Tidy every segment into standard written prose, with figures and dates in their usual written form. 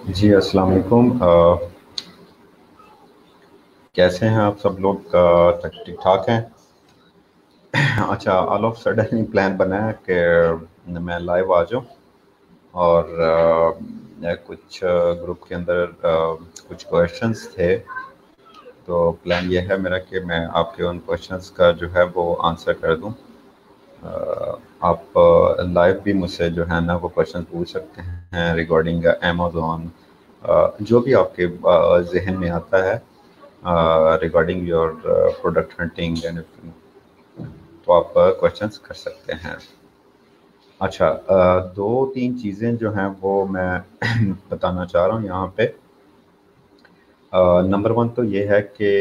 जी, अस्सलाम वालेकुम। कैसे हैं आप सब लोग? ठीक ठाक हैं? अच्छा, all of sudden he plan बना है कि मैं लाइव आ जाऊं और कुछ ग्रुप के अंदर कुछ क्वेश्चंस थे। तो प्लान ये है मेरा कि मैं आपके उन क्वेश्चंस का जो है वो आंसर कर दूं। आप लाइव भी मुझसे जो है ना वो क्वेश्चन पूछ सकते हैं रिगार्डिंग अमेज़न, जो भी आपके जहन में आता है regarding your product hunting and तो आप क्वेश्चंस कर सकते हैं। अच्छा, दो तीन चीज़ें जो हैं वो मैं बताना चाह रहा हूँ यहाँ पे। नंबर वन तो ये है कि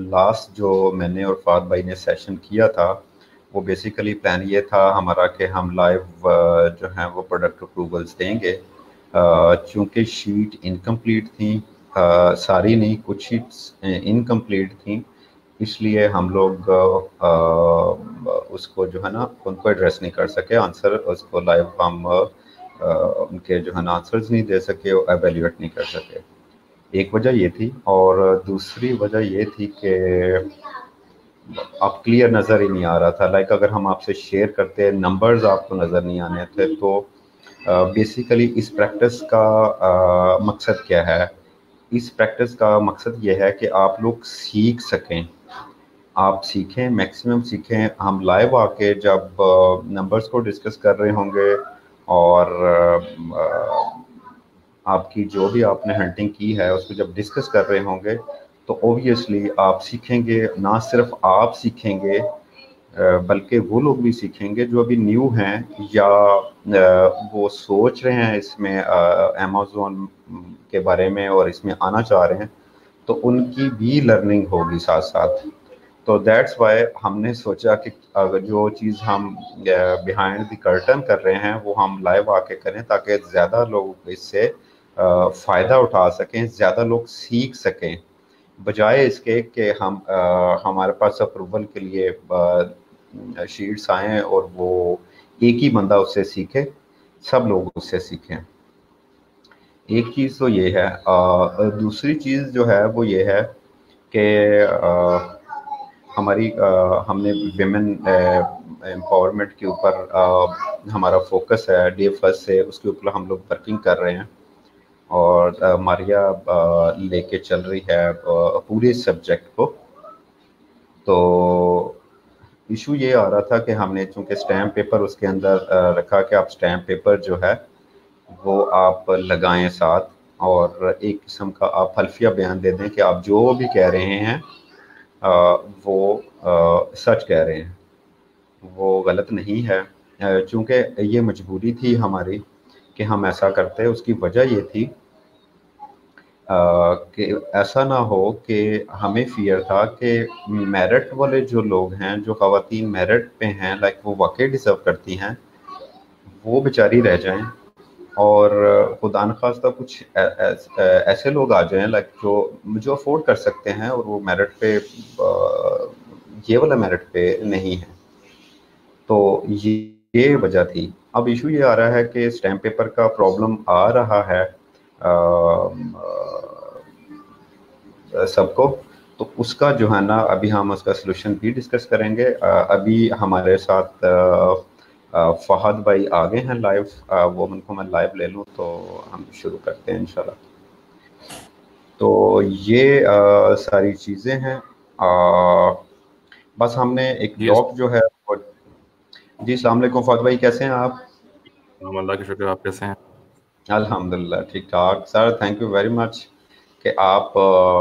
लास्ट जो मैंने और फाद भाई ने सेशन किया था वो बेसिकली प्लान ये था हमारा कि हम लाइव जो है वो प्रोडक्ट अप्रूवल्स देंगे। चूँकि शीट इनकम्प्लीट थी, सारी नहीं, कुछ शीट्स इनकम्प्लीट थी, इसलिए हम लोग उसको जो है ना उनको एड्रेस नहीं कर सके, आंसर उसको लाइव हम उनके जो है ना आंसर्स नहीं दे सके और एवेल्यूएट नहीं कर सके। एक वजह ये थी और दूसरी वजह ये थी कि अब क्लियर नज़र ही नहीं आ रहा था। लाइक अगर हम आपसे शेयर करते नंबर्स आपको नज़र नहीं आने थे। तो बेसिकली इस प्रैक्टिस का मकसद क्या है? इस प्रैक्टिस का मकसद ये है कि आप लोग सीख सकें, आप सीखें, मैक्सिमम सीखें। हम लाइव आके जब नंबर्स को डिस्कस कर रहे होंगे और आपकी जो भी आपने हंटिंग की है उसको जब डिस्कस कर रहे होंगे तो ऑब्वियसली आप सीखेंगे। ना सिर्फ आप सीखेंगे बल्कि वो लोग भी सीखेंगे जो अभी न्यू हैं या वो सोच रहे हैं इसमें अमेज़न के बारे में और इसमें आना चाह रहे हैं, तो उनकी भी लर्निंग होगी साथ साथ। तो दैट्स वाई हमने सोचा कि अगर जो चीज़ हम बिहाइंड द कर्टन कर रहे हैं वो हम लाइव आके करें ताकि ज़्यादा लोग इससे फ़ायदा उठा सकें, ज़्यादा लोग सीख सकें, बजाय इसके कि हम हमारे पास अप्रूवल के लिए शीट्स आएँ और वो एक ही बंदा उससे सीखे, सब लोग उससे सीखें। एक चीज़ तो ये है। दूसरी चीज़ जो है वो ये है कि हमारी हमने विमेन एम्पावरमेंट के ऊपर हमारा फोकस है डे फर्स्ट से, उसके ऊपर हम लोग वर्किंग कर रहे हैं और मारिया लेके चल रही है पूरे सब्जेक्ट को। तो इशू ये आ रहा था कि हमने चूंकि स्टैम्प पेपर उसके अंदर रखा कि आप स्टैम्प पेपर जो है वो आप लगाएं साथ, और एक किस्म का आप हल्फिया बयान दे दें कि आप जो भी कह रहे हैं अ, वो सच कह रहे हैं, वो गलत नहीं है। चूंकि ये मजबूरी थी हमारी कि हम ऐसा करते हैं। उसकी वजह ये थी कि ऐसा ना हो कि हमें फियर था कि मेरिट वाले जो लोग हैं, जो ख़वातीन मेरिट पे हैं, लाइक वो वाकई डिज़र्व करती हैं, वो बेचारी रह जाएं और खुदा न खास्ता कुछ ऐसे लोग आ जाएं लाइक जो अफोर्ड कर सकते हैं और वो मेरिट पे ये वाला मेरिट पे नहीं है। तो ये वजह थी। अब इशू ये आ रहा है कि स्टैम्प पेपर का प्रॉब्लम आ रहा है सबको। तो उसका जो है ना अभी हम उसका सलूशन भी डिस्कस करेंगे। अभी हमारे साथ फहद भाई आ गए हैं लाइव। वो उनको मैं लाइव ले लूँ तो हम शुरू करते हैं इंशाल्लाह। तो ये सारी चीज़ें हैं। बस हमने एक जी डॉक जो है जी, अस्सलाम वालेकुम फहद भाई, कैसे हैं आप? अल्लाह के शुक्र। आप कैसे हैं? अल्हम्दुलिल्लाह ठीक ठाक sir, thank you very much कि आप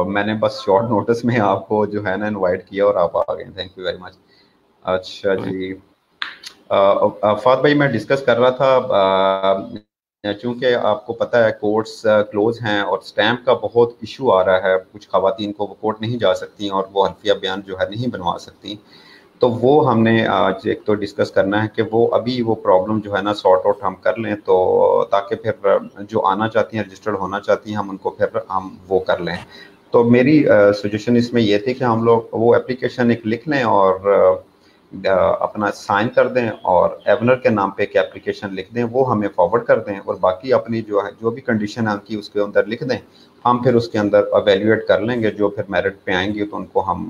मैंने बस शॉर्ट नोटिस में आपको जो है ना इनवाइट किया और आप आ गए, थैंक यू वेरी मच। अच्छा कोई जी। फात भाई मैं डिस्कस कर रहा था, चूंकि आपको पता है कोर्ट्स क्लोज हैं और स्टैम्प का बहुत इशू आ रहा है, कुछ खवातीन को वो कोर्ट नहीं जा सकती और वो हल्फिया बयान जो है नहीं बनवा सकती। तो वो हमने आज एक तो डिस्कस करना है कि वो अभी वो प्रॉब्लम जो है ना सॉर्ट आउट हम कर लें, तो ताकि फिर जो आना चाहती हैं, रजिस्टर्ड होना चाहती हैं, हम उनको फिर हम वो कर लें। तो मेरी सजेशन इसमें ये थी कि हम लोग वो एप्लीकेशन एक लिख लें और अपना साइन कर दें और एवनर के नाम पे एक एप्लीकेशन लिख दें, वो हमें फॉरवर्ड कर दें और बाकी अपनी जो है जो भी कंडीशन है उनकी उसके अंदर लिख दें। हम फिर उसके अंदर एवेल्यूएट कर लेंगे, जो फिर मेरिट पे आएंगी तो उनको हम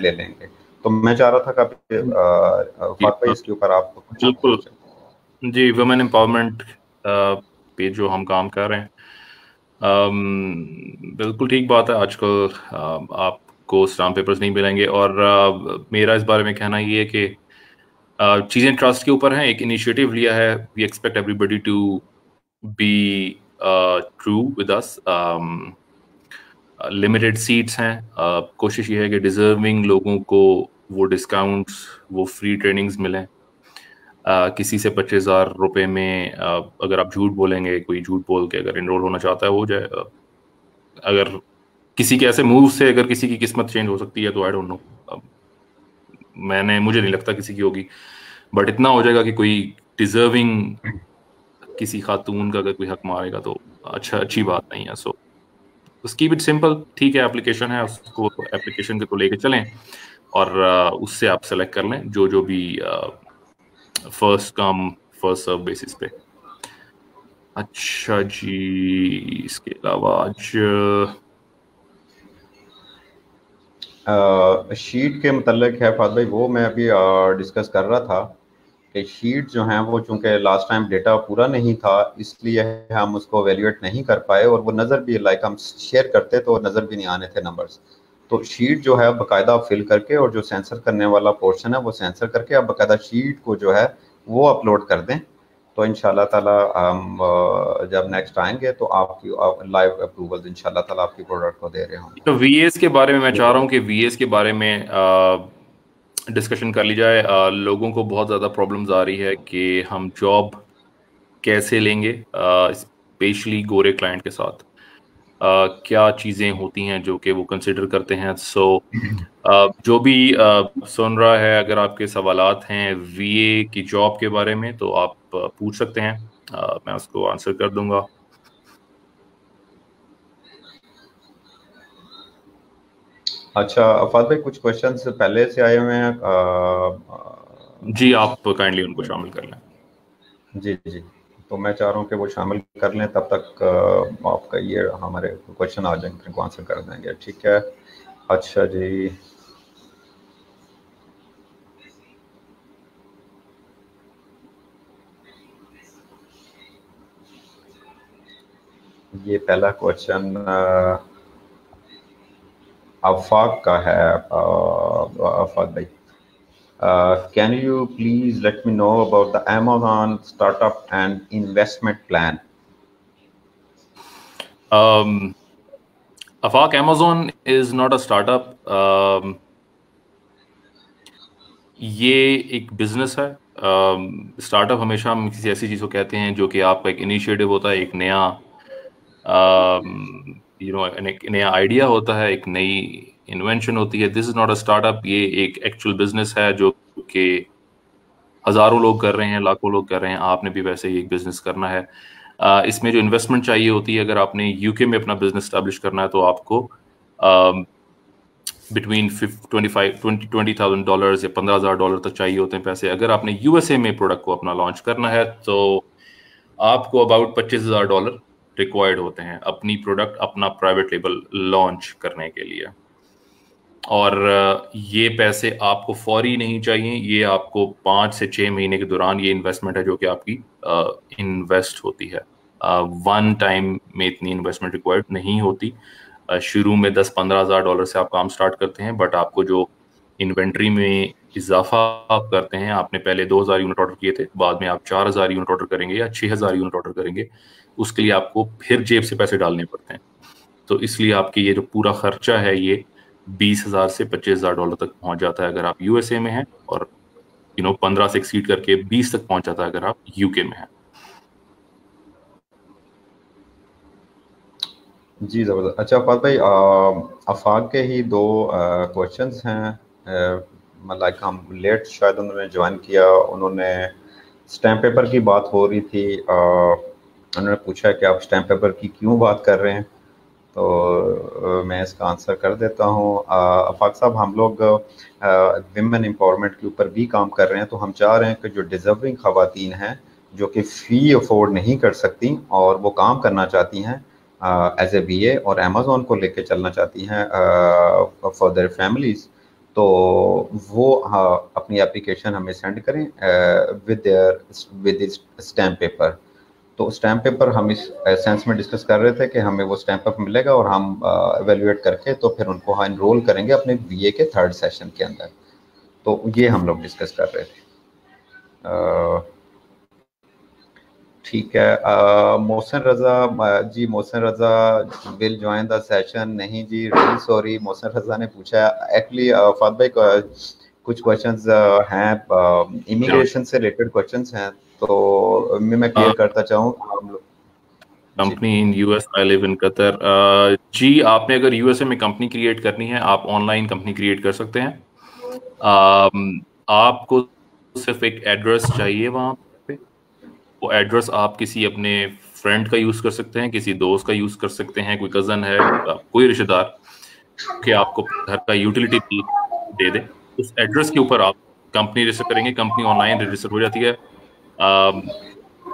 ले लेंगे। तो मैं चाह रहा था कि फात भाई इसके ऊपर आप कुछ बिल्कुल जी, वुमेन एम्पावरमेंट पे जो हम काम कर रहे हैं, बिल्कुल ठीक बात है। आजकल आपको स्टाम्प पेपर्स नहीं मिलेंगे, और मेरा इस बारे में कहना ये है कि चीज़ें ट्रस्ट के ऊपर हैं। एक इनिशिएटिव लिया है, we expect everybody to be true with us. Limited seats हैं, कोशिश ये है कि डिजर्विंग लोगों को वो डिस्काउंट्स, वो फ्री ट्रेनिंग्स मिलें। किसी से 25,000 रुपये में अगर आप झूठ बोलेंगे, कोई झूठ बोल के अगर इनरोल होना चाहता है हो जाए। अगर किसी के ऐसे मूव से अगर किसी की किस्मत चेंज हो सकती है तो आई डोंट नो, मुझे नहीं लगता किसी की होगी, बट इतना हो जाएगा कि कोई डिजर्विंग किसी खातून का अगर कोई हक मारेगा तो अच्छी बात नहीं है। सो उसकी भी सिंपल, ठीक है, एप्लीकेशन है, उसको एप्लीकेशन के तो लेके चलें और उससे आप सेलेक्ट कर लें जो भी first come first serve basis पे। अच्छा जी, इसके अलावा आज शीट के मतलब है फात भाई, वो मैं अभी डिस्कस कर रहा था कि शीट जो हैं वो चूंकि लास्ट टाइम डेटा पूरा नहीं था इसलिए हम उसको वैल्यूएट नहीं कर पाए, और वो नज़र भी लाइक हम शेयर करते तो नज़र भी नहीं आने थे नंबर्स। तो शीट जो है बाकायदा फिल करके और जो सेंसर करने वाला पोर्शन है वो सेंसर करके आप बाकायदा शीट को जो है वो अपलोड कर दें। तो इंशाल्लाह ताला हम जब नेक्स्ट आएंगे तो आपकी लाइव अप्रूवल इंशाल्लाह ताला आपकी प्रोडक्ट को दे रहे होंगे। तो वीएस के बारे में मैं चाह रहा हूँ कि वीएस के बारे में डिस्कशन कर ली जाए। लोगों को बहुत ज़्यादा प्रॉब्लम्स आ रही है कि हम जॉब कैसे लेंगे, स्पेशली गोरे क्लाइंट के साथ। क्या चीज़ें होती हैं जो कि वो कंसिडर करते हैं। सो जो भी सुन रहा है, अगर आपके सवालात हैं वीए की जॉब के बारे में तो आप पूछ सकते हैं, मैं उसको आंसर कर दूंगा। अच्छा अफाद भाई, कुछ क्वेश्चंस पहले से आए हुए हैं। जी, आप काइंडली उनको शामिल कर लें। जी जी, तो मैं चाह रहा हूँ कि वो शामिल कर लें, तब तक आपका ये हमारे क्वेश्चन आ जाएंगे, फिर आंसर कर देंगे। ठीक है, अच्छा जी, ये पहला क्वेश्चन आफाक का है। आफाक भाई, can you please let me know about the Amazon startup and investment plan? Afaq, Amazon is not a startup. ये एक बिजनेस है। स्टार्टअप हमेशा हम किसी ऐसी चीज़ को कहते हैं जो कि आपका एक इनिशिएटिव होता है, एक नया एक नया आइडिया होता है, एक नई इन्वेंशन होती है। This is not a startup, ये एक एक्चुअल बिजनेस है जो कि हज़ारों लोग कर रहे हैं, लाखों लोग कर रहे हैं। आपने भी वैसे ही एक बिजनेस करना है। इसमें जो इन्वेस्टमेंट चाहिए होती है, अगर आपने यूके में अपना बिजनेस स्टैब्लिश करना है तो आपको बिटवीन $20,000 या $15,000 तक चाहिए होते हैं पैसे। अगर आपने यूएसए में प्रोडक्ट को अपना लॉन्च करना है तो आपको अबाउट $25,000 रिक्वायर्ड होते हैं अपनी प्रोडक्ट, अपना प्राइवेट लेबल लॉन्च करने के लिए। और ये पैसे आपको फौरी नहीं चाहिए, ये आपको 5 से 6 महीने के दौरान ये इन्वेस्टमेंट है जो कि आपकी इन्वेस्ट होती है। वन टाइम में इतनी इन्वेस्टमेंट रिक्वायर्ड नहीं होती। शुरू में $10-15,000 से आप काम स्टार्ट करते हैं, बट आपको जो इन्वेंट्री में इजाफा आप करते हैं, आपने पहले 2,000 यूनिट ऑर्डर किए थे, बाद में आप 4,000 यूनिट ऑर्डर करेंगे या 6,000 यूनिट ऑर्डर करेंगे, उसके लिए आपको फिर जेब से पैसे डालने पड़ते हैं। तो इसलिए आपके ये जो पूरा खर्चा है ये $20,000 से $25,000 तक पहुंच जाता है अगर आप यूएसए में हैं, और 15 से एक्सीड करके 20 तक पहुंच जाता है अगर आप यूके में हैं। जी ज़बरदस्त। अच्छा अफाक भाई, अफाक के ही दो क्वेश्चंस हैं। मतलब हम लेट शायद उन्होंने ज्वाइन किया, उन्होंने स्टैम्प पेपर की बात हो रही थी। उन्होंने पूछा कि आप स्टैम्प पेपर की क्यों बात कर रहे हैं। तो मैं इसका आंसर कर देता हूँ। अफाक साहब, हम लोग विमेन एम्पावरमेंट के ऊपर भी काम कर रहे हैं, तो हम चाह रहे हैं कि जो डिजर्विंग खवातीन हैं जो कि फ़ी अफोर्ड नहीं कर सकती और वो काम करना चाहती हैं एज ए बीए और अमेज़ॉन को लेके चलना चाहती हैं फॉर देयर फैमिलीज़, तो वो अपनी एप्लीकेशन हमें सेंड करें विद स्टैम्प पेपर। तो स्टैम्प पेपर हम इस सेंस में डिस्कस कर रहे थे कि हमें वो स्टैम्प पेपर मिलेगा और हम एवेल्युएट करके तो फिर उनको हाँ इनरोल करेंगे अपने बीए के 3rd सेशन के अंदर। तो ये हम लोग डिस्कस कर रहे थे। ठीक है। मोहसिन रज़ा जी, मोहसिन रज़ा विल ज्वाइन द सेशन। नहीं जी, रियली सॉरी, मोहसिन रज़ा ने पूछा एक्चुअली फाद भाई कुछ क्वेश्चंस हैं इमिग्रेशन से रिलेटेड क्वेश्चंस हैं, तो मैं क्लियर करता चाहूँ हम लोग। Company in US, I live in Qatar. जी, आपने अगर यूएसए में कंपनी क्रिएट करनी है, आप ऑनलाइन कंपनी क्रिएट कर सकते हैं। आपको सिर्फ एक एड्रेस चाहिए वहाँ पे। वो एड्रेस आप किसी अपने फ्रेंड का यूज कर सकते हैं, किसी दोस्त का यूज कर सकते हैं, कोई कजन है, कोई रिश्तेदार कि आपको घर का यूटिलिटी बिल दे दे। उस एड्रेस के ऊपर आप कंपनी रजिस्टर करेंगे, कंपनी ऑनलाइन रजिस्टर हो जाती है।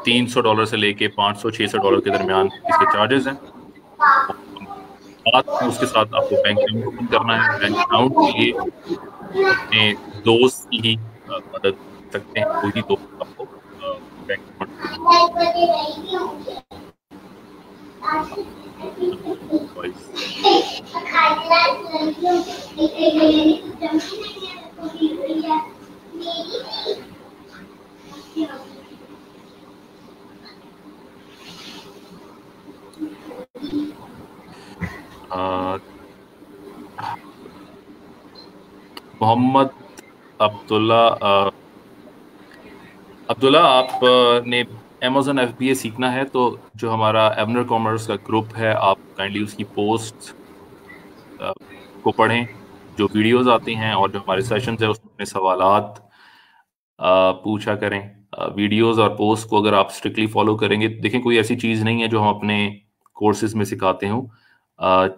$300 से लेके $500-600 के दरमियान इसके चार्जेस हैं। साथ में उसके साथ आपको बैंक अकाउंट ओपन करना है। बैंक अकाउंट के लिए अपने दोस्त की ही मदद सकते हैं, कोई ही दोस्त आपको बैंक मोहम्मद अब्दुल्ला आपने Amazon FBA सीखना है तो जो हमारा एवनर कॉमर्स का ग्रुप है, आप काइंडली उसकी पोस्ट को पढ़ें, जो वीडियोस आती हैं और जो हमारे सेशंस है उसमें अपने सवालात पूछा करें। वीडियोस और पोस्ट को अगर आप स्ट्रिक्टली फॉलो करेंगे, देखें कोई ऐसी चीज़ नहीं है जो हम अपने कोर्सेज में सिखाते हों।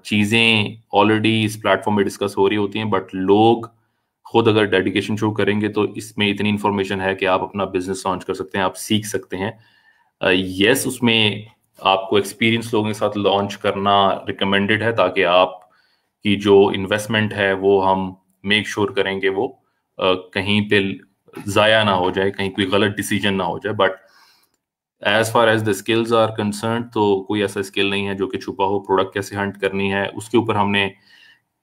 चीज़ें ऑलरेडी इस प्लेटफॉर्म में डिस्कस हो रही होती हैं, बट लोग खुद अगर डेडिकेशन शो करेंगे तो इसमें इतनी इन्फॉर्मेशन है कि आप अपना बिजनेस लॉन्च कर सकते हैं, आप सीख सकते हैं। यस, उसमें आपको एक्सपीरियंस लोगों के साथ लॉन्च करना रिकमेंडेड है, ताकि आप की जो इन्वेस्टमेंट है वो हम मेक श्योर करेंगे वो कहीं पे ज़ाया ना हो जाए, कहीं कोई गलत डिसीजन ना हो जाए। But as far as the skills are concern, तो कोई ऐसा स्किल नहीं है जो कि छुपा हो। प्रोडक्ट कैसे हंट करनी है उसके ऊपर हमने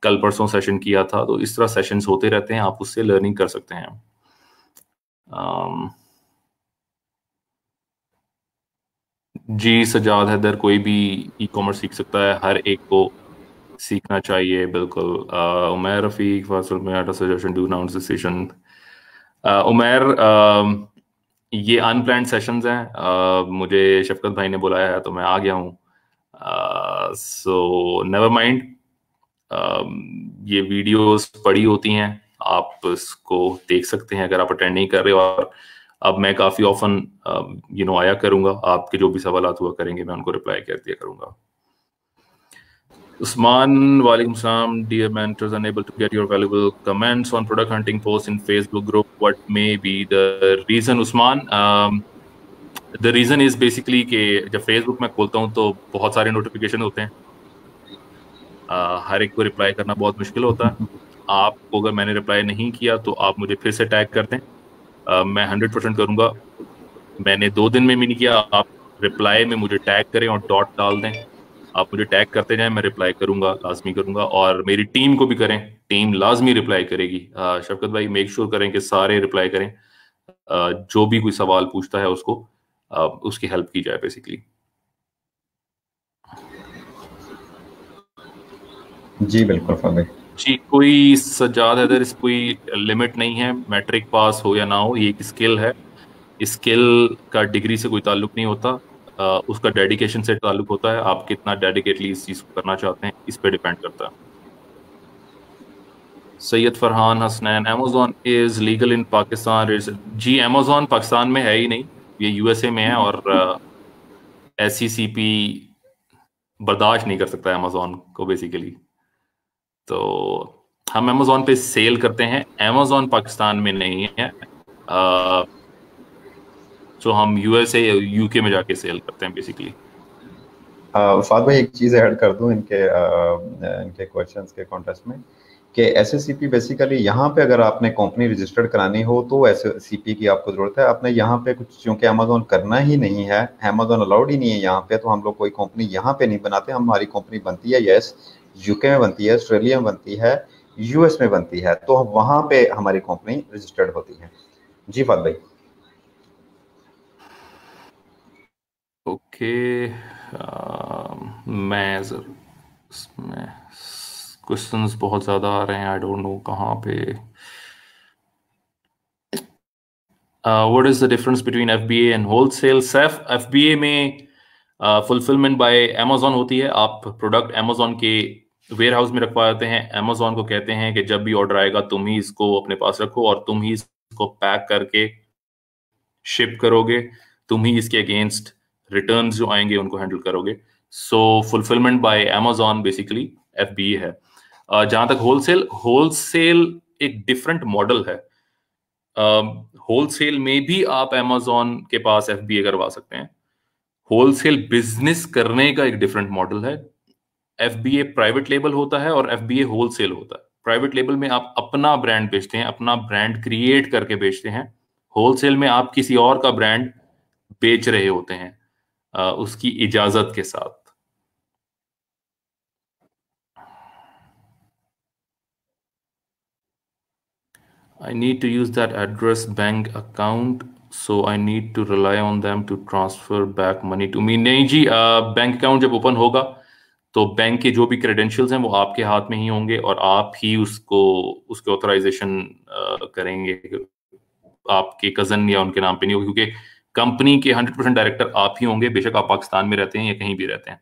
कल परसों सेशन किया था, तो इस तरह सेशंस होते रहते हैं, आप उससे लर्निंग कर सकते हैं। जी सजाद हैदर, कोई भी ई कॉमर्स सीख सकता है, हर एक को सीखना चाहिए, बिल्कुल। उमैर रफीक फासल में suggestion do noun session. Umair, ये अनप्लान्ड सेशंस हैं, मुझे शफकत भाई ने बुलाया है तो मैं आ गया हूँ। सो नेवर माइंड, ये वीडियोस पड़ी होती हैं, आप इसको देख सकते हैं अगर आप अटेंड नहीं कर रहे हो। और अब मैं काफ़ी ऑफन आया करूँगा, आपके जो भी सवाल हुआ करेंगे मैं उनको रिप्लाई कर दिया करूँगा। Usman, Walaikum Salam. Dear mentors, unable to get your valuable comments on product hunting posts in Facebook group. What may be the reason, Usman? The reason is basically कि जब Facebook में खोलता हूँ तो बहुत सारे नोटिफिकेशन होते हैं, हर एक को रिप्लाई करना बहुत मुश्किल होता है। आपको अगर मैंने रिप्लाई नहीं किया तो आप मुझे फिर से टैग कर दें, मैं 100% करूँगा। मैंने 2 दिन में भी नहीं किया, आप रिप्लाई में मुझे टैग करें और डॉट डाल दें, आप मुझे टैग करते जाएं, मैं रिप्लाई करूंगा, लाजमी करूंगा। और मेरी टीम को भी करें, टीम लाजमी रिप्लाई करेगी। शफकत भाई मेक श्योर करें कि सारे रिप्लाई करें, जो भी कोई सवाल पूछता है उसको उसकी हेल्प की जाए बेसिकली। जी बिल्कुल फाद भाई। जी, कोई सजाद है, इस कोई लिमिट नहीं है, मैट्रिक पास हो या ना हो, ये एक स्किल है। स्किल का डिग्री से कोई ताल्लुक नहीं होता, उसका डेडिकेशन से ताल्लुक होता है। आप कितना डेडिकेटली इस चीज को करना चाहते हैं, इस पे डिपेंड करता है। Syed Farhan Hasnain, Amazon is legal in Pakistan? जी, अमेज़ॉन पाकिस्तान में है ही नहीं, ये यूएसए में है और SCCP बर्दाश्त नहीं कर सकता अमेजोन को बेसिकली। तो हम अमेजोन पे सेल करते हैं, अमेजोन पाकिस्तान में नहीं है, तो हम यूएसए या यूके में जाके सेल करते हैं बेसिकली। फाद भाई एक चीज़ ऐड कर दूं इनके क्वेश्चंस के कॉन्टेस्ट में, कि एसएससीपी बेसिकली यहाँ पे अगर आपने कंपनी रजिस्टर्ड करानी हो तो एसएससीपी की आपको ज़रूरत है। आपने यहाँ पे कुछ, क्योंकि अमेजोन करना ही नहीं है, अमेजोन अलाउड ही नहीं है यहाँ पे, तो हम लोग कोई कंपनी यहाँ पे नहीं बनाते। हमारी कंपनी बनती है यस यूके में बनती है, ऑस्ट्रेलिया में बनती है, यूएस में बनती है, तो वहाँ पे हमारी कंपनी रजिस्टर्ड होती है। जी फाद भाई। ओके, मैं इसमें क्वेश्चंस बहुत ज़्यादा आ रहे हैं, आई डोंट नो कहाँ पे। What is the difference between FBA and wholesale? Safe FBA में फुलफिलमेंट बाय अमेजोन होती है, आप प्रोडक्ट अमेजोन के वेयर हाउस में रखवा देते हैं, अमेजोन को कहते हैं कि जब भी ऑर्डर आएगा तुम ही इसको अपने पास रखो और तुम ही इसको पैक करके शिप करोगे, तुम ही इसके अगेंस्ट रिटर्न जो आएंगे उनको हैंडल करोगे। So fulfillment by Amazon basically FBA है। जहां तक होलसेल, होलसेल एक डिफरेंट मॉडल है। होलसेल में भी आप अमेजोन के पास एफबीए करवा सकते हैं। होलसेल बिजनेस करने का एक डिफरेंट मॉडल है। एफबीए प्राइवेट लेबल होता है और एफबीए होलसेल होता है। प्राइवेट लेबल में आप अपना ब्रांड बेचते हैं, अपना ब्रांड क्रिएट करके बेचते हैं। होलसेल में आप किसी और का ब्रांड बेच रहे होते हैं उसकी इजाजत के साथ। I need to use that address bank account, so I need to rely on them to transfer back money to me। नहीं जी, बैंक अकाउंट जब ओपन होगा तो बैंक के जो भी क्रेडेंशियल्स हैं वो आपके हाथ में ही होंगे और आप ही उसको उसके ऑथराइजेशन करेंगे। आपके कजन या उनके नाम पे नहीं होगी, क्योंकि कंपनी के 100% डायरेक्टर आप ही होंगे, बेशक आप पाकिस्तान में रहते हैं या कहीं भी रहते हैं।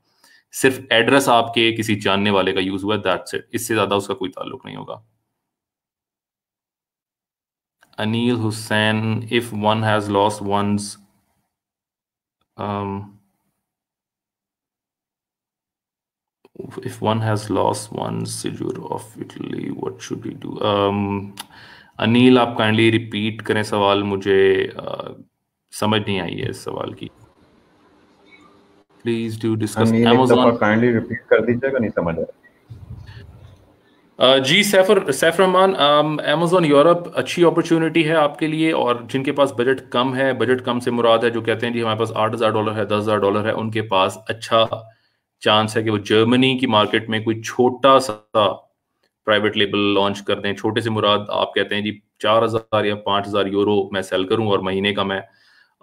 सिर्फ एड्रेस आपके किसी जानने वाले का यूज हुआ, दैट्स इट, इससे ज्यादा उसका कोई ताल्लुक नहीं होगा। Anil Hussain, if one has lost one's if one has lost one's sigil of Italy, what should we do? Anil, आप काइंडली रिपीट करें सवाल, मुझे समझ नहीं आई है इस सवाल की। Please do discuss Amazon. Kindly repeat कर दीजिएगा, नहीं समझ आया। जी सैफ रहमान, अमेज़न यूरोप अच्छी अपॉर्चुनिटी है आपके लिए, और जिनके पास बजट कम है, बजट कम से मुराद है जो कहते हैं जी हमारे पास $8,000 है, $10,000 है, उनके पास अच्छा चांस है कि वो जर्मनी की मार्केट में कोई छोटा सा प्राइवेट लेबल लॉन्च कर दें। छोटे से मुराद आप कहते हैं जी 4,000 या 5,000 यूरो मैं सेल करूं और महीने का मैं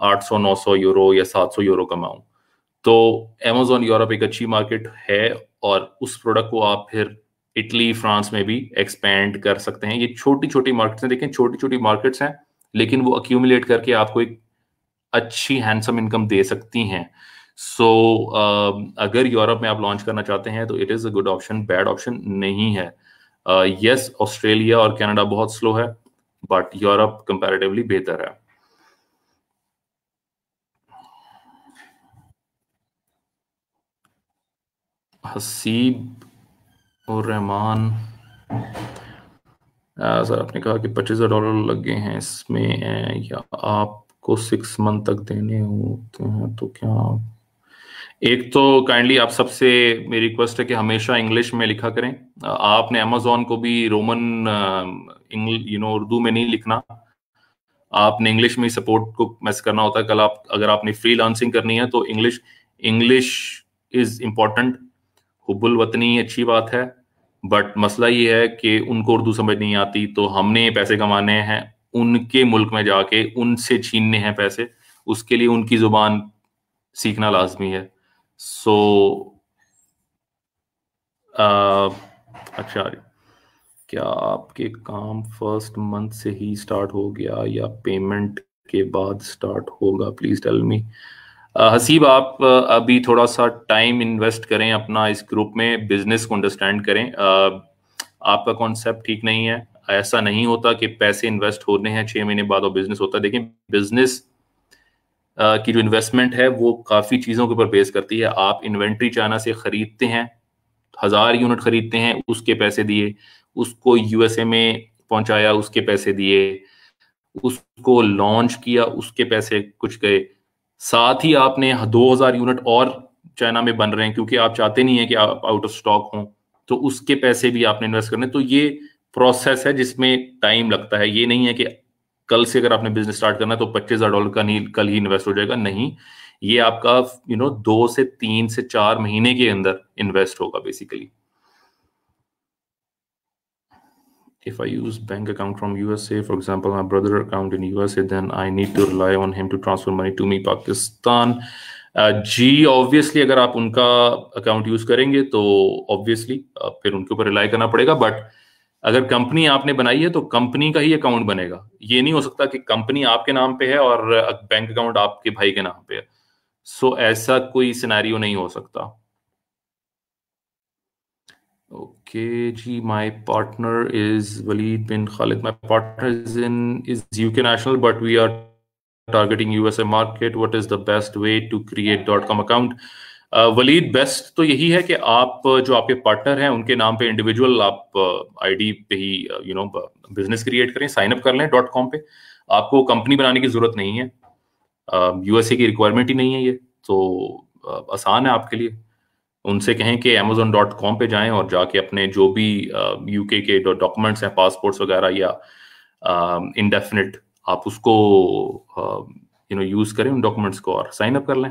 800-900 यूरो या 700 यूरो कमाऊं, तो अमेज़न यूरोप एक अच्छी मार्केट है और उस प्रोडक्ट को आप फिर इटली, फ्रांस में भी एक्सपैंड कर सकते हैं। ये छोटी छोटी मार्केट्स हैं, देखें छोटी छोटी मार्केट्स हैं, लेकिन वो अक्यूमुलेट करके आपको एक अच्छी हैंडसम इनकम दे सकती हैं। सो अगर यूरोप में आप लॉन्च करना चाहते हैं तो it is a good option, bad option नहीं है। यस, ऑस्ट्रेलिया और कनाडा बहुत स्लो है, बट यूरोप कंपैरेटिवली बेहतर है। हसीब और रहमान, सर आपने कहा कि $25,000 लग गए हैं इसमें, या आपको 6 मंथ तक देने होते हैं, तो क्या? एक तो काइंडली आप सबसे मेरी रिक्वेस्ट है कि हमेशा इंग्लिश में लिखा करें। आपने अमेज़न को भी रोमन उर्दू में नहीं लिखना, आपने इंग्लिश में सपोर्ट को मैसेज करना होता है। कल आप अगर आपने फ्रीलांसिंग करनी है तो इंग्लिश इज इम्पोर्टेंट। हुब्बुल वतनी अच्छी बात है, बट मसला ये है कि उनको उर्दू समझ नहीं आती, तो हमने पैसे कमाने हैं उनके मुल्क में जाके, उनसे छीनने हैं पैसे, उसके लिए उनकी जुबान सीखना लाजमी है। सो अच्छा, क्या आपके काम फर्स्ट मंथ से ही स्टार्ट हो गया या पेमेंट के बाद स्टार्ट होगा? Please tell me. हसीब, आप अभी थोड़ा सा टाइम इन्वेस्ट करें अपना इस ग्रुप में, बिजनेस को अंडरस्टैंड करें। आपका कॉन्सेप्ट ठीक नहीं है। ऐसा नहीं होता कि पैसे इन्वेस्ट होने हैं 6 महीने बाद और बिजनेस होता है। देखिए, बिजनेस की जो इन्वेस्टमेंट है वो काफ़ी चीज़ों के ऊपर बेस करती है। आप इन्वेंट्री चाइना से खरीदते हैं, 1000 यूनिट खरीदते हैं, उसके पैसे दिए, उसको यूएसए में पहुंचाया, उसके पैसे दिए, उसको लॉन्च किया, उसके पैसे कुछ गए, साथ ही आपने 2000 यूनिट और चाइना में बन रहे हैं क्योंकि आप चाहते नहीं है कि आप आउट ऑफ स्टॉक हों, तो उसके पैसे भी आपने इन्वेस्ट करने। तो ये प्रोसेस है जिसमें टाइम लगता है। ये नहीं है कि कल से अगर आपने बिजनेस स्टार्ट करना है तो $25,000 का नहीं कल ही इन्वेस्ट हो जाएगा, नहीं। ये आपका 2 से 3 से 4 महीने के अंदर इन्वेस्ट होगा basically. If I use bank account from USA, for example, my brother account in USA, then I need to rely on him to transfer money to me, Pakistan. जी ऑब्वियसली अगर आप उनका अकाउंट यूज करेंगे तो obviously फिर उनके ऊपर rely करना पड़ेगा। बट अगर कंपनी आपने बनाई है तो कंपनी का ही अकाउंट बनेगा। ये नहीं हो सकता कि कंपनी आपके नाम पे है और बैंक अकाउंट आपके भाई के नाम पे है। सो ऐसा कोई सिनेरियो नहीं हो सकता। Okay, gee, my partner is Waleed bin Khalid. My partner is UK national, but we are targeting USA market. What is the best way to create .com account? Waleed, best तो यही है कि आप जो आपके पार्टनर हैं उनके नाम पे इंडिविजुअल आप आईडी पे ही बिजनेस क्रिएट करें, साइन अप कर लें .com पे। आपको कंपनी बनाने की जरूरत नहीं है, यूएसए की रिक्वायरमेंट ही नहीं है ये, तो आसान है आपके लिए। उनसे कहें कि amazon.com पे जाएं और जाके अपने जो भी यूके के डॉक्यूमेंट्स हैं, पासपोर्ट्स वगैरह या इंडेफिनिट, आप उसको यूज करें उन डॉक्यूमेंट्स को और साइन अप कर लें।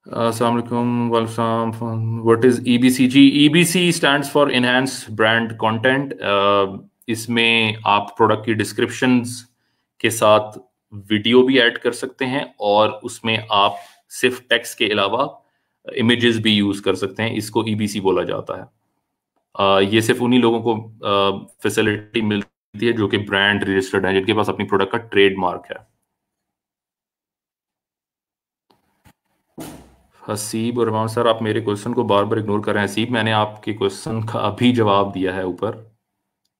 अस्सलाम वालेकुम। What is EBCG? EBC stands for enhanced brand content. इसमें आप प्रोडक्ट की डिस्क्रिप्शंस के साथ वीडियो भी ऐड कर सकते हैं और उसमें आप सिर्फ टेक्स्ट के अलावा इमेजेस भी यूज कर सकते हैं। इसको EBC बोला जाता है। ये सिर्फ उन्हीं लोगों को फैसिलिटी मिलती है जो कि ब्रांड रजिस्टर्ड है, जिनके पास अपनी प्रोडक्ट का ट्रेडमार्क है। हसीब और रहमान सर, आप मेरे क्वेश्चन को बार बार इग्नोर कर रहे हैं। हसीब, मैंने आपके क्वेश्चन का अभी जवाब दिया है ऊपर।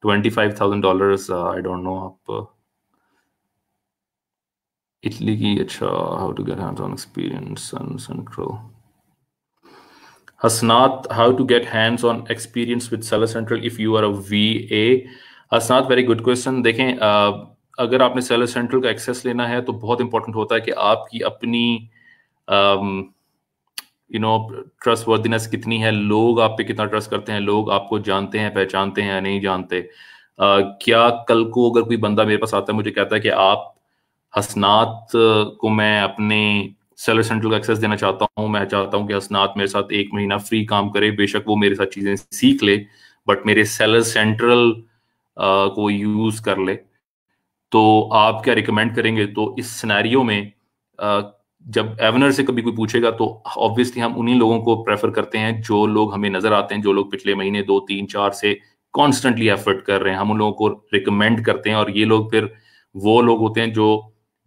$25,000, आई डोंट नो आप इटली की। अच्छा, how to get hands on experience sun central. Hasnat, how to get hands on experience with seller central if you are a VA? Hasnat, very good question. देखें, अगर आपने सेलर सेंट्रल का access लेना है तो बहुत इंपॉर्टेंट होता है कि आपकी अपनी ट्रस्ट वर्दीनेस कितनी है, लोग आप पे कितना ट्रस्ट करते हैं, लोग आपको जानते हैं, पहचानते हैं या नहीं जानते। क्या कल को अगर कोई बंदा मेरे पास आता है, मुझे कहता है कि आप हसनात को मैं अपने सेलर सेंट्रल का एक्सेस देना चाहता हूं, मैं चाहता हूं कि हसनात मेरे साथ 1 महीना फ्री काम करे, बेशक वो मेरे साथ चीजें सीख ले बट मेरे सेलर सेंट्रल को यूज कर ले, तो आप क्या रिकमेंड करेंगे? तो इस सिनेरियो में जब एवनर से कभी कोई पूछेगा तो ऑब्वियसली हम उन्हीं लोगों को प्रेफर करते हैं जो लोग हमें नजर आते हैं, जो लोग पिछले महीने 2, 3, 4 से कॉन्स्टेंटली एफर्ट कर रहे हैं, हम उन लोगों को रिकमेंड करते हैं। और ये लोग फिर वो लोग होते हैं जो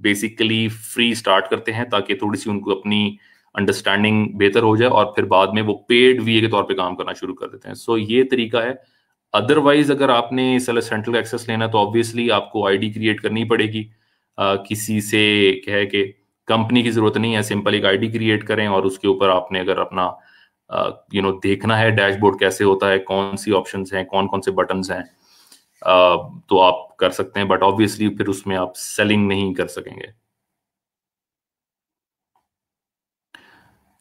बेसिकली फ्री स्टार्ट करते हैं ताकि थोड़ी सी उनको अपनी अंडरस्टैंडिंग बेहतर हो जाए और फिर बाद में वो पेड VA के तौर पे काम करना शुरू कर देते हैं। सो ये तरीका है। अदरवाइज अगर आपने सेलर सेंट्रल का एक्सेस लेना है तो ऑब्वियसली आपको आईडी क्रिएट करनी पड़ेगी। किसी से कहे कि कंपनी की जरूरत नहीं है, सिंपल एक आईडी क्रिएट करें और उसके ऊपर आपने अगर अपना देखना है डैशबोर्ड कैसे होता है, कौन सी ऑप्शंस हैं, कौन कौन से बटन्स हैं, तो आप कर सकते हैं। बट ऑब्वियसली फिर उसमें आप सेलिंग नहीं कर सकेंगे।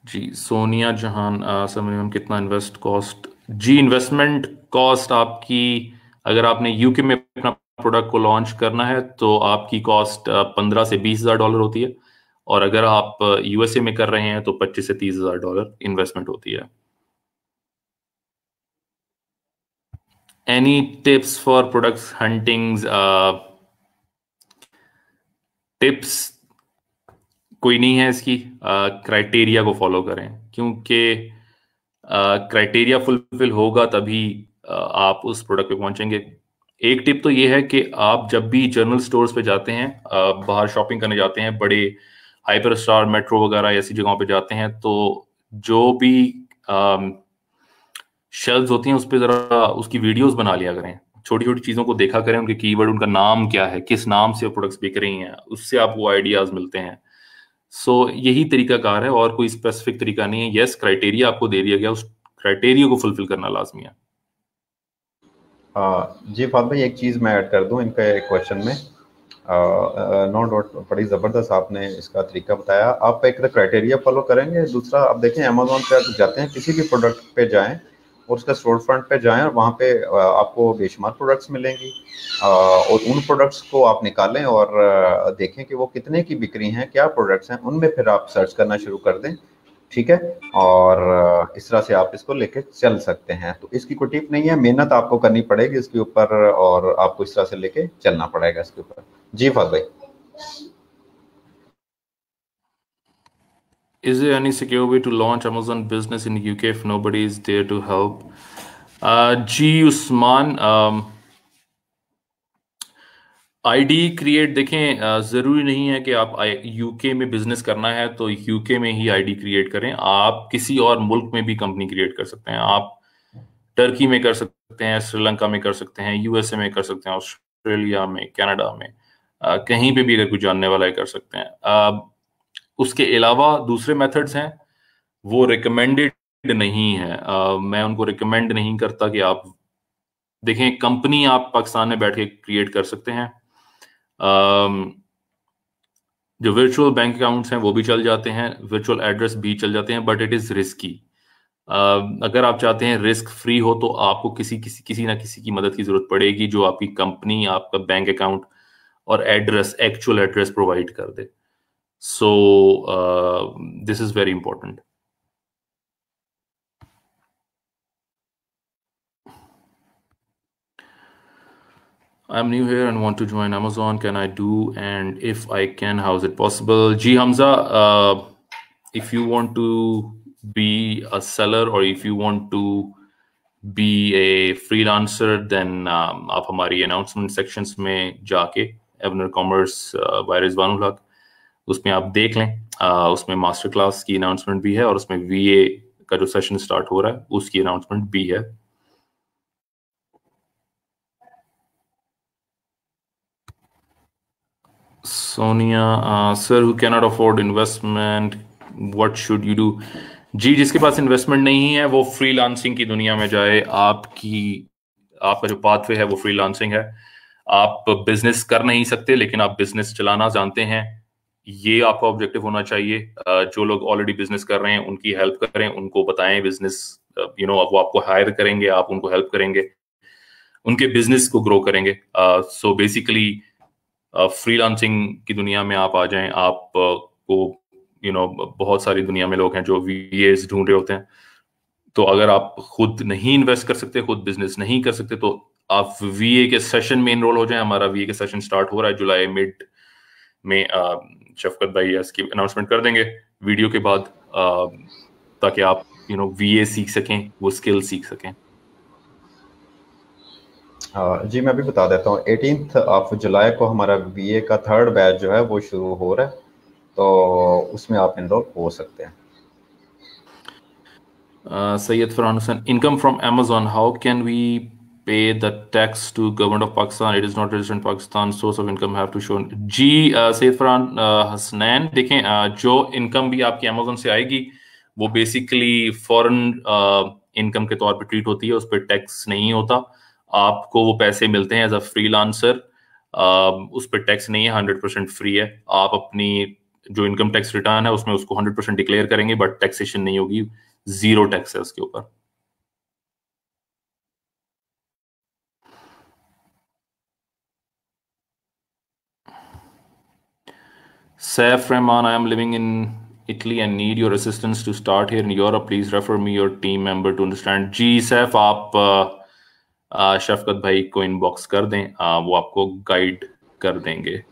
जी सोनिया जहान, मिनिमम कितना इन्वेस्ट कॉस्ट? जी इन्वेस्टमेंट कॉस्ट आपकी, अगर आपने यूके में अपना प्रोडक्ट को लॉन्च करना है तो आपकी कॉस्ट 15 से $20,000 होती है, और अगर आप यूएसए में कर रहे हैं तो $25,000 से $30,000 इन्वेस्टमेंट होती है। Any tips for products huntings? Tips कोई नहीं है इसकी, क्राइटेरिया को फॉलो करें, क्योंकि क्राइटेरिया फुलफिल होगा तभी आप उस प्रोडक्ट पे पहुंचेंगे। एक टिप तो ये है कि आप जब भी जनरल स्टोर्स पे जाते हैं, बाहर शॉपिंग करने जाते हैं, बड़े हाइपर स्टार मेट्रो वगैरह ऐसी जगहों पे जाते हैं, तो जो भी शेल्व्स होती हैं उस पर जरा उसकी वीडियोस बना लिया करें, छोटी छोटी चीज़ों को देखा करें, उनके कीवर्ड, उनका नाम क्या है, किस नाम से वो प्रोडक्ट्स बिक रही हैं, उससे आपको आइडियाज़ मिलते हैं। सो यही तरीकाकार है, और कोई स्पेसिफिक तरीका नहीं है। यस, क्राइटेरिया आपको दे दिया गया, उस क्राइटेरिया को फुलफिल करना लाजमी है। जी फात भाई, एक चीज़ मैं ऐड कर दूं इनके क्वेश्चन में। नो डाउट, बड़ी ज़बरदस्त आपने इसका तरीका बताया। आप एक तो क्राइटेरिया फॉलो करेंगे, दूसरा आप देखें अमेजोन पे आप जाते हैं, किसी भी प्रोडक्ट पे जाएं और उसका स्टोर फ्रंट पे जाएं और वहाँ पे आपको बेशुमार प्रोडक्ट्स मिलेंगी, और उन प्रोडक्ट्स को आप निकालें और देखें कि वो कितने की बिक्री हैं, क्या प्रोडक्ट्स हैं, उनमें फिर आप सर्च करना शुरू कर दें। ठीक है, और इस तरह से आप इसको लेके चल सकते हैं। तो इसकी कोई टिप नहीं है, मेहनत आपको करनी पड़ेगी इसके ऊपर, और आपको इस तरह से लेके चलना पड़ेगा इसके ऊपर। जी फात भाई। Is there any secure way to launch Amazon business in UK if nobody is there to help? जी उस्मान, आईडी क्रिएट देखें, ज़रूरी नहीं है कि आप यूके में बिजनेस करना है तो यूके में ही आईडी क्रिएट करें। आप किसी और मुल्क में भी कंपनी क्रिएट कर सकते हैं। आप टर्की में कर सकते हैं, श्रीलंका में कर सकते हैं, यूएसए में कर सकते हैं, ऑस्ट्रेलिया में, कनाडा में, कहीं पे भी अगर कोई जानने वाला है कर सकते हैं। उसके अलावा दूसरे मेथड्स हैं, वो रिकमेंडेड नहीं है। मैं उनको रिकमेंड नहीं करता कि आप देखें। कंपनी आप पाकिस्तान में बैठ के क्रिएट कर सकते हैं, जो वर्चुअल बैंक अकाउंट्स हैं वो भी चल जाते हैं, वर्चुअल एड्रेस भी चल जाते हैं, बट इट इज़ रिस्की। अगर आप चाहते हैं रिस्क फ्री हो तो आपको किसी ना किसी की मदद की जरूरत पड़ेगी, जो आपकी कंपनी आपका बैंक अकाउंट और एड्रेस, एक्चुअल एड्रेस प्रोवाइड कर दे। So this is very important. I'm new here and want to join Amazon. Can I do? And if I can, how is it possible? Ji Hamza, if you want to be a seller or if you want to be a freelancer, then आप हमारी announcement sections में जाके एवनर commerce by Rizwan ul Haq, उसमें आप देख लें। उसमें master class की अनाउंसमेंट भी है और उसमें VA का जो सेशन स्टार्ट हो रहा है उसकी अनाउंसमेंट भी है। Sonia, sir who can not afford investment, what should you do? जी, जिसके पास इन्वेस्टमेंट नहीं है वो फ्रीलांसिंग की दुनिया में जाए। आपका जो पाथवे है वो फ्रीलांसिंग है। आप बिजनेस कर नहीं सकते लेकिन आप बिजनेस चलाना जानते हैं, ये आपका ऑब्जेक्टिव होना चाहिए। जो लोग ऑलरेडी बिजनेस कर रहे हैं उनकी हेल्प करें, उनको बताएं बिजनेस, वो आपको हायर करेंगे, आप उनको हेल्प करेंगे, उनके बिजनेस को ग्रो करेंगे। सो बेसिकली फ्रीलांसिंग की दुनिया में आप आ जाएं। आपको बहुत सारी दुनिया में लोग हैं जो VAs ढूंढ रहे होते हैं। तो अगर आप खुद नहीं इन्वेस्ट कर सकते, खुद बिजनेस नहीं कर सकते, तो आप VA के सेशन में इनरोल हो जाएं। हमारा VA का सेशन स्टार्ट हो रहा है जुलाई मिड में। शफकत भाई इसकी अनाउंसमेंट कर देंगे वीडियो के बाद, ताकि आप VA सीख सकें, वो स्किल सीख सकें। जी मैं भी बता देता हूँ, 18 ऑफ जुलाई को हमारा VA का 3rd बैच जो है वो शुरू हो रहा है, तो उसमें आप इनरोल हो सकते हैं। Sayyid Farhan Hussain, income from Amazon, how can we pay the tax to government of Pakistan? It is not registered in Pakistan. Source of income have to show. जी सैयद फरहान हसनैन, देखें जो इनकम भी आपकी अमेजोन से आएगी वो बेसिकली फॉरेन इनकम के तौर पे ट्रीट होती है, उस पर टैक्स नहीं होता। आपको वो पैसे मिलते हैं एज अ फ्रीलांसर, उस पर टैक्स नहीं है, 100% फ्री है। आप अपनी जो इनकम टैक्स रिटर्न है उसमें उसको 100% डिक्लेयर करेंगे, बट टैक्सेशन नहीं होगी, 0 टैक्स है उसके ऊपर। Saif Rahman, I am living in Italy and need your assistance to start here in Europe. Please refer me your team member to understand. जी सैफ, आप शफकत भाई को इनबॉक्स कर दें, वो आपको गाइड कर देंगे।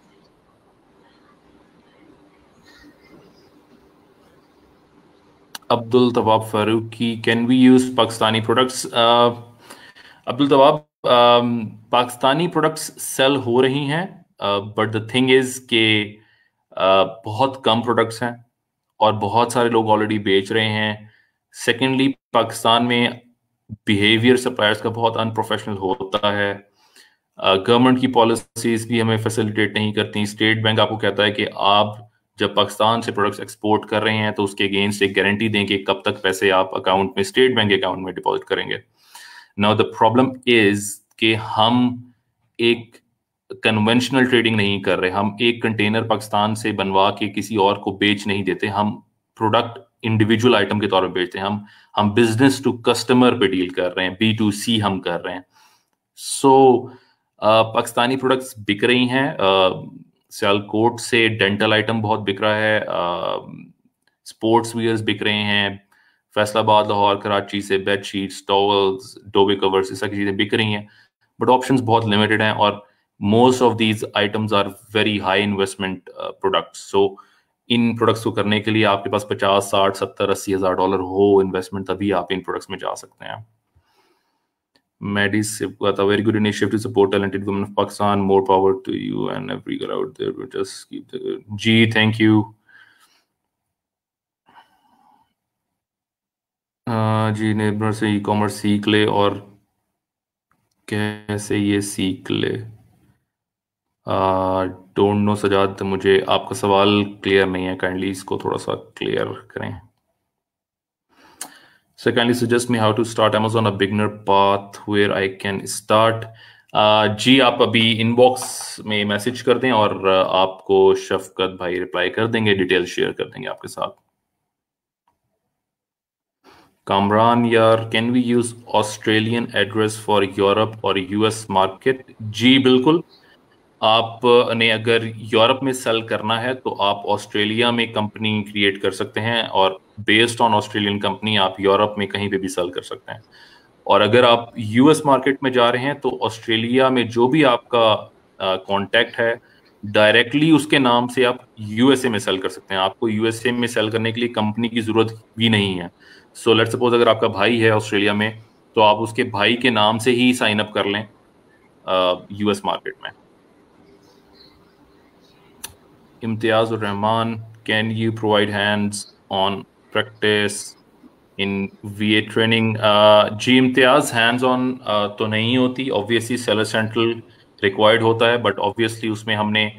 Abdul Tawab Farooqui, can we use Pakistani products? Abdul Tawab, Pakistani products sell हो रही हैं, बट द थिंग इज के बहुत कम प्रोडक्ट्स हैं और बहुत सारे लोग ऑलरेडी बेच रहे हैं। सेकेंडली, पाकिस्तान में बिहेवियर सप्लायर्स का बहुत अनप्रोफेशनल होता है। गवर्नमेंट की पॉलिसीज भी हमें फैसिलिटेट नहीं करती। स्टेट बैंक आपको कहता है कि आप जब पाकिस्तान से प्रोडक्ट्स एक्सपोर्ट कर रहे हैं तो उसके अगेंस्ट एक गारंटी दें कि कब तक पैसे आप अकाउंट में, स्टेट बैंक अकाउंट में डिपॉजिट करेंगे। नाउ द प्रॉब्लम इज कि हम एक कन्वेंशनल ट्रेडिंग नहीं कर रहे। हम एक कंटेनर पाकिस्तान से बनवा के किसी और को बेच नहीं देते। हम प्रोडक्ट इंडिविजुअल आइटम के तौर पर बेचते हैं। हम बिजनेस टू कस्टमर पे डील कर रहे हैं, B2C हम कर रहे हैं। सो पाकिस्तानी प्रोडक्ट्स बिक रही हैं। सियालकोट से डेंटल आइटम बहुत बिक रहा है, स्पोर्ट्स वियर्स बिक रहे हैं, फैसलाबाद, लाहौर, कराची से बेडशीट्स, टॉवल्स, डोबे कवर्स, इस तरह की चीज़ें बिक रही हैं। बट ऑप्शंस बहुत लिमिटेड हैं और most of these items are very high investment products. So इन प्रोडक्ट्स को करने के लिए आपके पास 50, 60, 70, 80 हज़ार डॉलर हो इन्वेस्टमेंट, तभी आप इन प्रोडक्ट्स में जा सकते हैं। Maddie's got a very good initiative to support talented women of Pakistan. More power to you and every girl out there. But just keep the G. Thank you. जी निर्भर से e commerce सीख ले, और कैसे ये सीख ले? डोंट नो सजाद, मुझे आपका सवाल क्लियर नहीं है, काइंडली इसको थोड़ा सा क्लियर करें। So kindly suggest me how to start Amazon, a beginner path where I can start. जी आप अभी इनबॉक्स में मैसेज कर दें और आपको शफकत भाई रिप्लाई कर देंगे, डिटेल शेयर कर देंगे आपके साथ। कामरान यार, can we use Australian address for Europe और US मार्केट? जी बिल्कुल। आपने अगर यूरोप में सेल करना है तो आप ऑस्ट्रेलिया में कंपनी क्रिएट कर सकते हैं और बेस्ड ऑन ऑस्ट्रेलियन कंपनी आप यूरोप में कहीं पे भी सेल कर सकते हैं। और अगर आप US मार्केट में जा रहे हैं तो ऑस्ट्रेलिया में जो भी आपका कांटेक्ट है, डायरेक्टली उसके नाम से आप USA में सेल कर सकते हैं। आपको USA में सेल करने के लिए कंपनी की जरूरत भी नहीं है। सो लेट्स सपोज अगर आपका भाई है ऑस्ट्रेलिया में, तो आप उसके भाई के नाम से ही साइन अप कर लें US मार्केट में। Imtiaz ur Rahman, can you provide hands on practice in VA training? जी इम्तियाज, हैंड्स ऑन तो नहीं होती, ऑब्वियसली सेलर सेंट्रल रिक्वायर्ड होता है, बट ऑब्वियसली उसमें हमने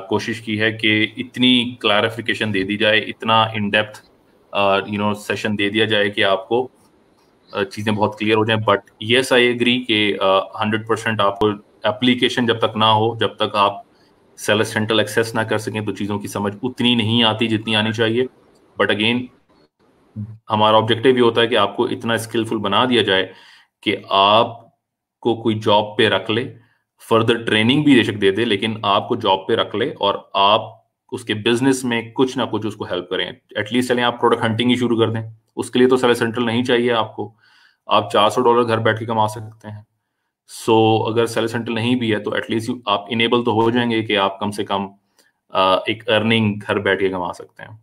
कोशिश की है कि इतनी क्लैरिफिकेशन दे दी जाए, इतना इन डेप्थ सेशन दे दिया जाए कि आपको चीज़ें बहुत क्लियर हो जाएं। बट येस आई एग्री कि 100% आपको एप्लीकेशन जब तक ना हो, जब तक आप सेलर सेंट्रल एक्सेस ना कर सकें, तो चीज़ों की समझ उतनी नहीं आती जितनी आनी चाहिए। बट अगेन हमारा ऑब्जेक्टिव ये होता है कि आपको इतना स्किलफुल बना दिया जाए कि आपको कोई जॉब पे रख ले, फर्दर ट्रेनिंग भी बेशक दे दे, लेकिन आपको जॉब पे रख ले और आप उसके बिजनेस में कुछ ना कुछ उसको हेल्प करें। एटलीस्ट चलें आप प्रोडक्ट हंटिंग ही शुरू कर दें, उसके लिए तो सेलर सेंट्रल नहीं चाहिए आपको। आप $400 घर बैठ के कमा सकते हैं। सो अगर सेलर सेंट्रल नहीं भी है तो एटलीस्ट आप इनेबल तो हो जाएंगे कि आप कम से कम एक अर्निंग घर बैठ के कमा सकते हैं।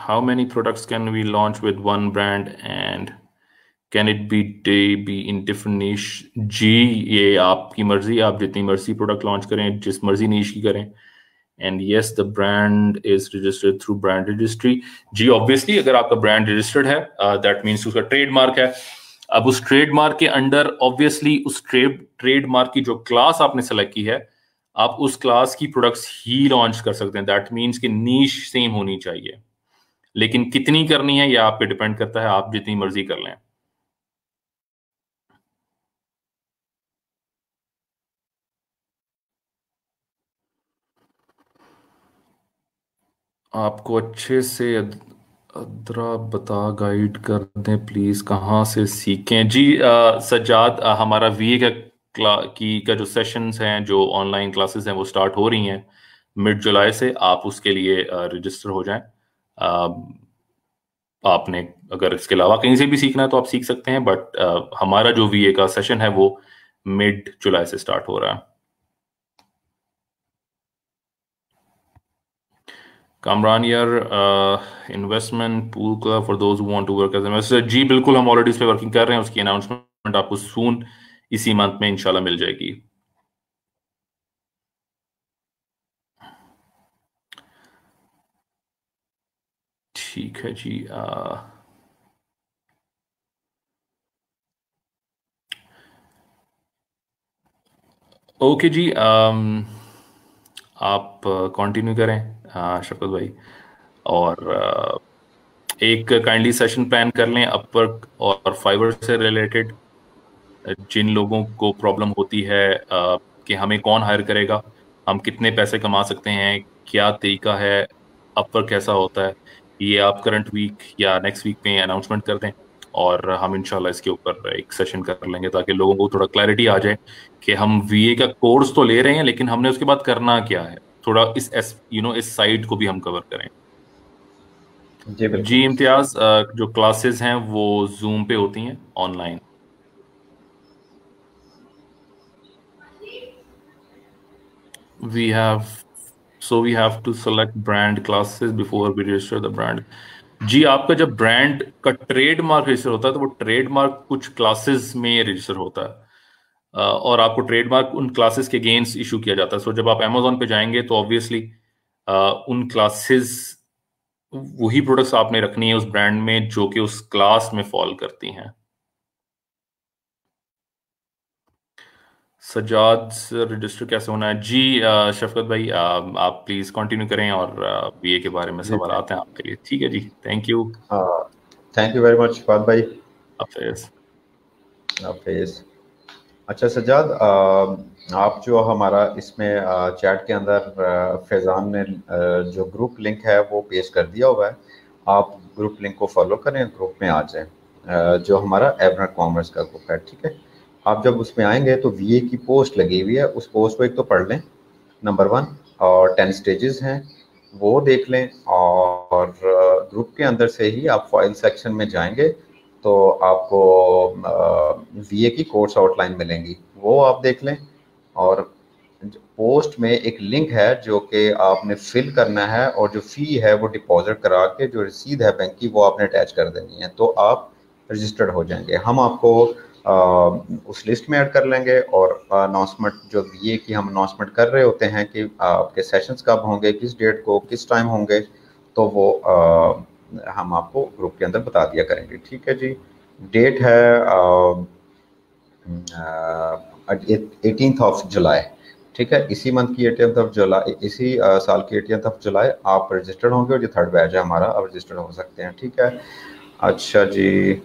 How many products can we launch with one brand and can it be in different niche? जी ये आपकी मर्जी, आप जितनी मर्जी प्रोडक्ट लॉन्च करें, जिस मर्जी नीश की करें। And yes the brand is registered through brand registry. जी ऑब्वियसली अगर आपका ब्रांड रजिस्टर्ड है दैट मीन्स उसका ट्रेडमार्क है। अब उस ट्रेडमार्क के अंडर ऑब्वियसली उस ट्रेडमार्क की जो क्लास आपने सेलेक्ट की है, आप उस क्लास की प्रोडक्ट्स ही लॉन्च कर सकते हैं। दैट मीन्स कि नीश सेम होनी चाहिए, लेकिन कितनी करनी है यह आप पे डिपेंड करता है, आप जितनी मर्जी कर लें। आपको अच्छे से अदरा बता गाइड कर दें प्लीज, कहाँ से सीखें? जी सज्जाद, हमारा VA का जो सेशंस हैं, जो ऑनलाइन क्लासेस हैं, वो स्टार्ट हो रही हैं मिड जुलाई से। आप उसके लिए रजिस्टर हो जाएं। आपने अगर इसके अलावा कहीं से भी सीखना है तो आप सीख सकते हैं, बट हमारा जो VA का सेशन है वो मिड जुलाई से स्टार्ट हो रहा है। कामरान यार, इन्वेस्टमेंट पूल का for those who want to work as investor? जी बिल्कुल, हम ऑलरेडी इस पे वर्किंग कर रहे हैं। उसकी अनाउंसमेंट आपको सून इसी मंथ में इंशाल्लाह मिल जाएगी। ठीक है जी। ओके जी, आप कंटिन्यू करें शफकत भाई, और एक काइंडली सेशन प्लान कर लें अपवर्क और फाइवर से रिलेटेड। जिन लोगों को प्रॉब्लम होती है कि हमें कौन हायर करेगा, हम कितने पैसे कमा सकते हैं, क्या तरीका है, अपवर्क कैसा होता है, ये आप करंट वीक या नेक्स्ट वीक में अनाउंसमेंट कर दें, और हम इंशाल्लाह इसके ऊपर एक सेशन कर लेंगे ताकि लोगों को थोड़ा क्लैरिटी आ जाए कि हम वीए का कोर्स तो ले रहे हैं लेकिन हमने उसके बाद करना क्या है। थोड़ा इस साइड को भी हम कवर करें। जी बिल्कुल। जी इम्तियाज, जो क्लासेस हैं वो जूम पे होती हैं online. We have we have to select brand classes before we register the brand। जी, आपका जब ब्रांड का ट्रेडमार्क रजिस्टर होता है तो वो ट्रेडमार्क कुछ क्लासेस में रजिस्टर होता है, और आपको ट्रेडमार्क उन क्लासेस के अगेंस्ट इशू किया जाता है। सो जब आप अमेजोन पे जाएंगे तो ऑब्वियसली उन क्लासेस, वही प्रोडक्ट्स आपने रखनी है उस ब्रांड में जो कि उस क्लास में फॉल करती हैं। सजाद से रजिस्टर कैसे होना है जी? शफकत भाई, आप प्लीज कंटिन्यू करें, और बीए के बारे में जी सवाल आते हैं आपके लिए। ठीक है जी, थैंक यू। हाँ, thank you very much Fahd भाई। हाफिज। हाफिज। अच्छा सज्जाद, आप जो हमारा इसमें चैट के अंदर फैज़ान ने जो ग्रुप लिंक है वो पेश कर दिया हुआ है। आप ग्रुप लिंक को फॉलो करें, ग्रुप में आ जाएं। जो हमारा एवरेट कॉमर्स का ग्रुप है, ठीक है। आप जब उसमें आएंगे तो वीए की पोस्ट लगी हुई है, उस पोस्ट को एक तो पढ़ लें, नंबर 1। और 10 स्टेजेस हैं वो देख लें, और ग्रुप के अंदर से ही आप फाइल सेक्शन में जाएंगे तो आपको वीए की कोर्स आउटलाइन मिलेंगी, वो आप देख लें। और पोस्ट में एक लिंक है जो कि आपने फिल करना है, और जो फ़ी है वो डिपॉजिट करा के जो रसीद है बैंक की वो आपने अटैच कर देनी है, तो आप रजिस्टर्ड हो जाएंगे। हम आपको उस लिस्ट में ऐड कर लेंगे, और अनाउंसमेंट जो वीए की हम अनाउंसमेंट कर रहे होते हैं कि आपके सेशंस कब होंगे, किस डेट को, किस टाइम होंगे, तो वो हम आपको ग्रुप के अंदर बता दिया करेंगे। ठीक है जी। डेट है 18th ऑफ जुलाई, ठीक है। इसी मंथ की 18th ऑफ जुलाई, इसी साल की 18th ऑफ जुलाई आप रजिस्टर्ड होंगे, और जो थर्ड बैच है हमारा, आप रजिस्टर्ड हो सकते हैं। ठीक है। अच्छा जी,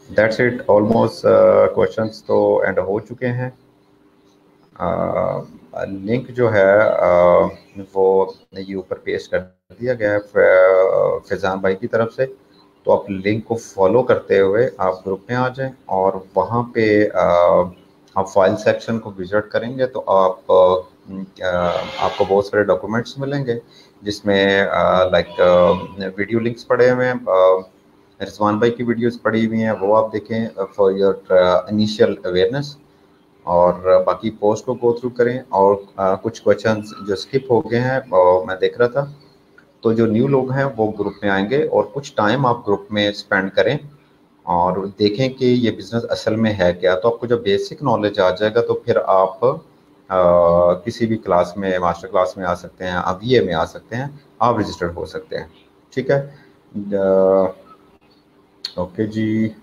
दैट्स इट। ऑलमोस्ट क्वेश्चंस तो एंड हो चुके हैं। लिंक जो है वो ये ऊपर पेस्ट कर दिया गया है फैज़ान भाई की तरफ से, तो आप लिंक को फॉलो करते हुए आप ग्रुप में आ जाएं, और वहाँ पे आप फाइल सेक्शन को विजिट करेंगे तो आपको बहुत सारे डॉक्यूमेंट्स मिलेंगे, जिसमें लाइक वीडियो लिंक्स पड़े हुए हैं। रिजवान भाई की वीडियोस पड़ी हुई हैं, वो आप देखें फॉर योर इनिशियल अवेयरनेस, और बाकी पोस्ट को गो थ्रू करें। और कुछ क्वेश्चंस जो स्किप हो गए हैं मैं देख रहा था, तो जो न्यू लोग हैं वो ग्रुप में आएंगे, और कुछ टाइम आप ग्रुप में स्पेंड करें और देखें कि ये बिज़नेस असल में है क्या। तो आपको जब बेसिक नॉलेज आ जाएगा तो फिर आप किसी भी क्लास में, मास्टर क्लास में आ सकते हैं, आप वीए में आ सकते हैं, आप रजिस्टर्ड हो सकते हैं। ठीक है। ओके जी।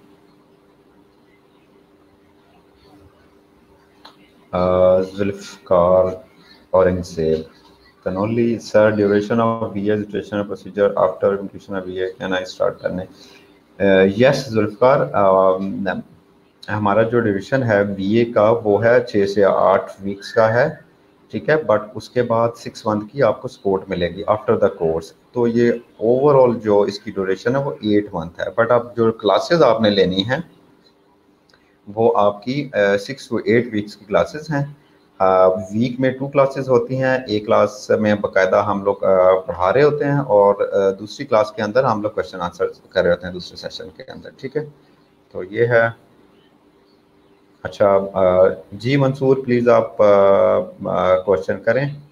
Zulfiqar Aurangzeb, can only sir duration of VA registration procedure after completion of VA can I start करने? यस जुल्फ़कार, हमारा जो डिविज़न है बीए का वो है 6 से 8 वीक्स का है, ठीक है। बट उसके बाद 6 मंथ की आपको सपोर्ट मिलेगी आफ्टर द कोर्स। तो ये ओवरऑल जो इसकी ड्यूरेशन है वो 8 मंथ है। बट अब जो क्लासेस आपने लेनी है वो आपकी 6 to 8 वीक्स की क्लासेस हैं। वीक में 2 क्लासेस होती हैं। एक क्लास में बाकायदा हम लोग पढ़ा रहे होते हैं, और दूसरी क्लास के अंदर हम लोग क्वेश्चन आंसर कर रहे होते हैं दूसरे सेशन के अंदर। ठीक है, तो ये है। अच्छा जी मंसूर, प्लीज़ आप क्वेश्चन करें।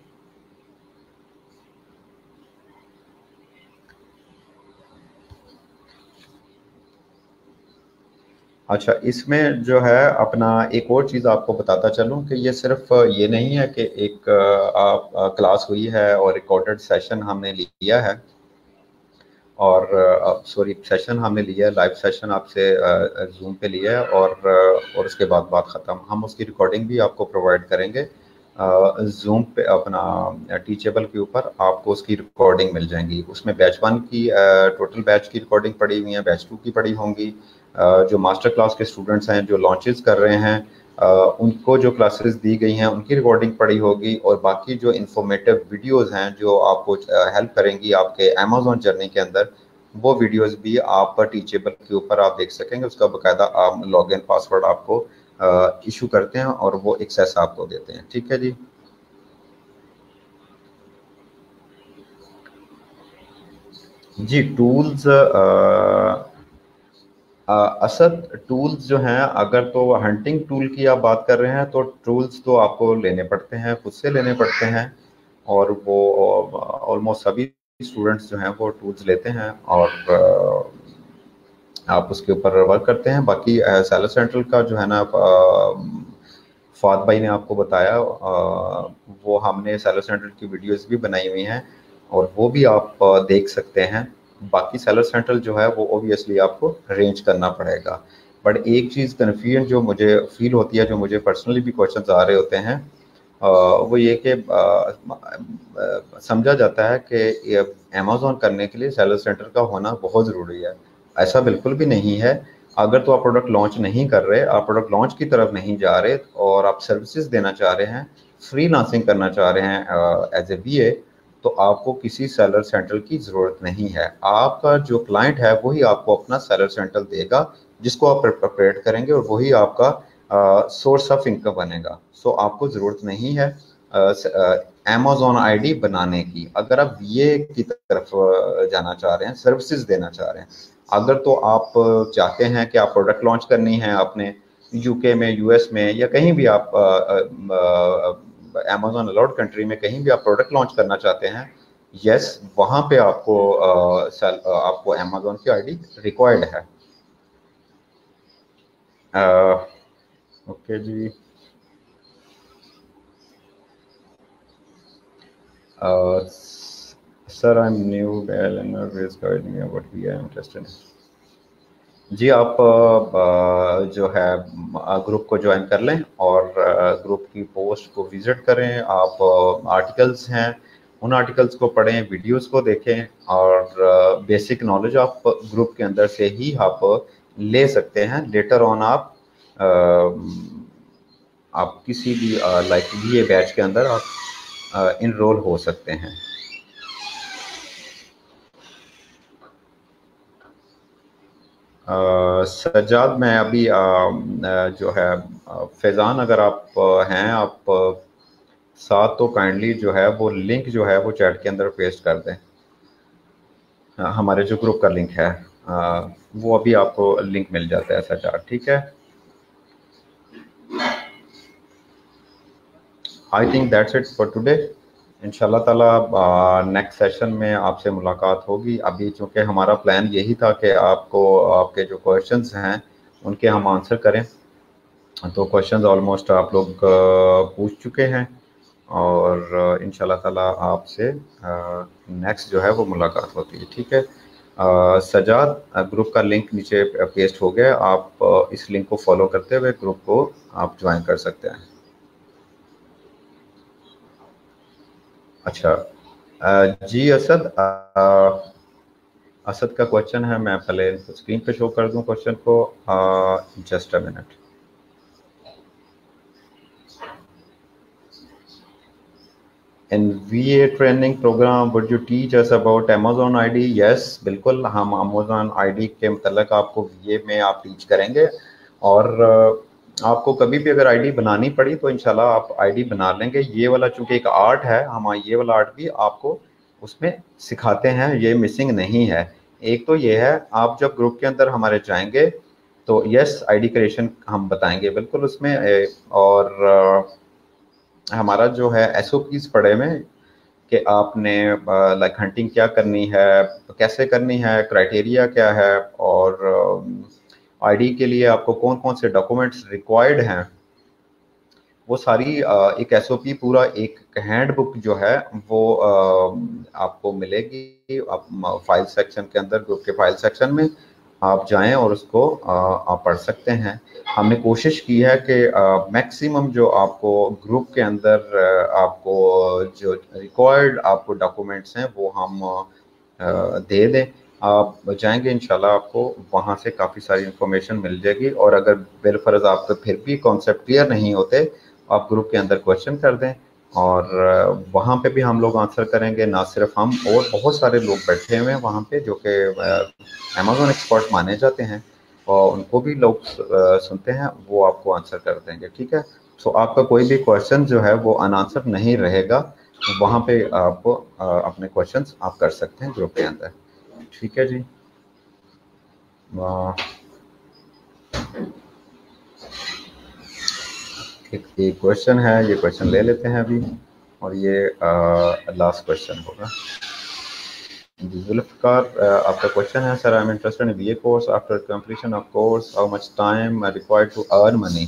अच्छा, इसमें जो है अपना एक और चीज़ आपको बताता चलूँ कि ये सिर्फ ये नहीं है कि एक आप क्लास हुई है और रिकॉर्डेड सेशन हमने लिया है और सॉरी सेशन हमने लिया है, लाइव सेशन आपसे जूम पे लिया है, और उसके बाद बात ख़त्म। हम उसकी रिकॉर्डिंग भी आपको प्रोवाइड करेंगे जूम पे, अपना टीचेबल के ऊपर आपको उसकी रिकॉर्डिंग मिल जाएंगी। उसमें बैच 1 की टोटल बैच की रिकॉर्डिंग पड़ी हुई है, बैच 2 की पड़ी होंगी। जो मास्टर क्लास के स्टूडेंट्स हैं जो लॉन्चेस कर रहे हैं उनको जो क्लासेस दी गई हैं उनकी रिकॉर्डिंग पड़ी होगी, और बाकी जो इंफॉर्मेटिव वीडियोस हैं जो आपको हेल्प करेंगी आपके अमेज़न जर्नी के अंदर, वो वीडियोस भी आप टीचेबल के ऊपर आप देख सकेंगे। उसका बाकायदा आप लॉगिन पासवर्ड आपको इशू करते हैं और वो एक्सेस आपको देते हैं। ठीक है जी। जी टूल्स असद टूल्स जो हैं, अगर तो हंटिंग टूल की आप बात कर रहे हैं तो टूल्स तो आपको लेने पड़ते हैं, खुद से लेने पड़ते हैं, और वो ऑलमोस्ट सभी स्टूडेंट्स जो हैं वो टूल्स लेते हैं और आप उसके ऊपर वर्क करते हैं। बाकी सेलर सेंट्रल का जो है ना, फात भाई ने आपको बताया, वो हमने सेलर सेंट्रल की वीडियोस भी बनाई हुई हैं और वो भी आप देख सकते हैं। बाकी सेलर सेंट्रल जो है वो ओबियसली आपको अरेंज करना पड़ेगा। बट एक चीज़ कन्फ्यूजन जो मुझे फील होती है, जो मुझे पर्सनली भी क्वेश्चंस आ रहे होते हैं, वो ये कि समझा जाता है कि अमेज़न करने के लिए सेलर सेंटर का होना बहुत ज़रूरी है। ऐसा बिल्कुल भी नहीं है। अगर तो आप प्रोडक्ट लॉन्च नहीं कर रहे, आप प्रोडक्ट लॉन्च की तरफ नहीं जा रहे और आप सर्विसेज देना चाह रहे हैं, फ्रीलांसिंग करना चाह रहे हैं एज ए बीए, तो आपको किसी सेलर सेंटर की ज़रूरत नहीं है। आपका जो क्लाइंट है वही आपको अपना सेलर सेंटर देगा, जिसको आप प्रिपेयर करेंगे, और वही आपका सोर्स ऑफ इनकम बनेगा। सो आपको ज़रूरत नहीं है अमेज़न आईडी बनाने की। अगर आप बीए की तरफ जाना चाह रहे हैं, सर्विसेज देना चाह रहे हैं, अगर तो आप चाहते हैं कि आप प्रोडक्ट लॉन्च करनी है आपने यूके में, यूएस में, या कहीं भी आप अमेज़न अलाउड कंट्री में कहीं भी आप प्रोडक्ट लॉन्च करना चाहते हैं, यस, वहाँ पे आपको अमेज़न की आईडी रिक्वायर्ड है। ओके जी। Sir I am new learner is guiding me what we are interested in। जी आप जो है ग्रुप को ज्वाइन कर लें और ग्रुप की पोस्ट को विजिट करें। आप आर्टिकल्स हैं, उन आर्टिकल्स को पढ़ें, वीडियोस को देखें, और बेसिक नॉलेज आप ग्रुप के अंदर से ही आप ले सकते हैं। लेटर ऑन आप किसी भी लाइक बीए बैच के अंदर आप इनरोल हो सकते हैं। सज्जाद, मैं अभी जो है फैज़ान, अगर आप हैं आप साथ, तो काइंडली जो है वो लिंक जो है वो चैट के अंदर पेस्ट कर दें। हमारे जो ग्रुप का लिंक है वो अभी आपको लिंक मिल जाता है सज्जाद। ठीक है, I think that's it for today. इंशाल्लाह ताला नेक्स्ट सेशन में आपसे मुलाकात होगी। अभी चूँकि हमारा प्लान यही था कि आपको आपके जो क्वेश्चंस हैं उनके हम आंसर करें, तो क्वेश्चंस ऑलमोस्ट आप लोग पूछ चुके हैं, और इंशाल्लाह ताला आपसे नेक्स्ट जो है वो मुलाकात होती है। ठीक है, सजाद, ग्रुप का लिंक नीचे पेस्ट हो गया, आप इस लिंक को फॉलो करते हुए ग्रुप को आप ज्वाइन कर सकते हैं। अच्छा, जी असद, असद का क्वेश्चन है, मैं पहले स्क्रीन पे शो कर दूं क्वेश्चन को। Just a minute. In VA training program would you teach us about Amazon ID? Yes, बिल्कुल, हम अमेज़न आईडी के मतलब आपको VA में आप टीच करेंगे, और आपको कभी भी अगर आईडी बनानी पड़ी तो इंशाल्लाह आप आईडी बना लेंगे। ये वाला चूंकि एक आर्ट है, हम ये वाला आर्ट भी आपको उसमें सिखाते हैं, ये मिसिंग नहीं है। एक तो ये है, आप जब ग्रुप के अंदर हमारे जाएंगे तो यस, आईडी क्रिएशन हम बताएंगे बिल्कुल उसमें, और हमारा जो है SOPs पढ़े में कि आपने लाइक हंटिंग क्या करनी है, कैसे करनी है, क्राइटेरिया क्या है, और आईडी के लिए आपको कौन कौन से डॉक्यूमेंट्स रिक्वायर्ड हैं, वो सारी एक एसओपी पूरा एक हैंडबुक जो है वो आपको मिलेगी। आप फाइल सेक्शन के अंदर, ग्रुप के फाइल सेक्शन में आप जाएं और उसको आप पढ़ सकते हैं। हमने कोशिश की है कि मैक्सिमम जो आपको ग्रुप के अंदर आपको जो रिक्वायर्ड आपको डॉक्यूमेंट्स हैं वो हम दे दें। आप जाएंगे इंशाल्लाह आपको वहाँ से काफ़ी सारी इंफॉर्मेशन मिल जाएगी। और अगर बिलफर्ज आपको फिर भी कॉन्सेप्ट क्लियर नहीं होते, आप ग्रुप के अंदर क्वेश्चन कर दें और वहाँ पे भी हम लोग आंसर करेंगे। ना सिर्फ हम, और बहुत सारे लोग बैठे हुए हैं वहाँ पे जो कि अमेज़न एक्सपर्ट माने जाते हैं और उनको भी लोग सुनते हैं, वो आपको आंसर कर देंगे। ठीक है, सो आपका कोई भी क्वेश्चन जो है वो अनआंसर नहीं रहेगा। वहाँ पे आप अपने क्वेश्चंस आप कर सकते हैं ग्रुप के अंदर। ठीक है जी। एक क्वेश्चन है, ये क्वेश्चन ले लेते हैं अभी, और ये लास्ट क्वेश्चन होगा। जुल्फकार, आपका क्वेश्चन है, sir I am interested in BA course, after completion of course how much time required to earn money.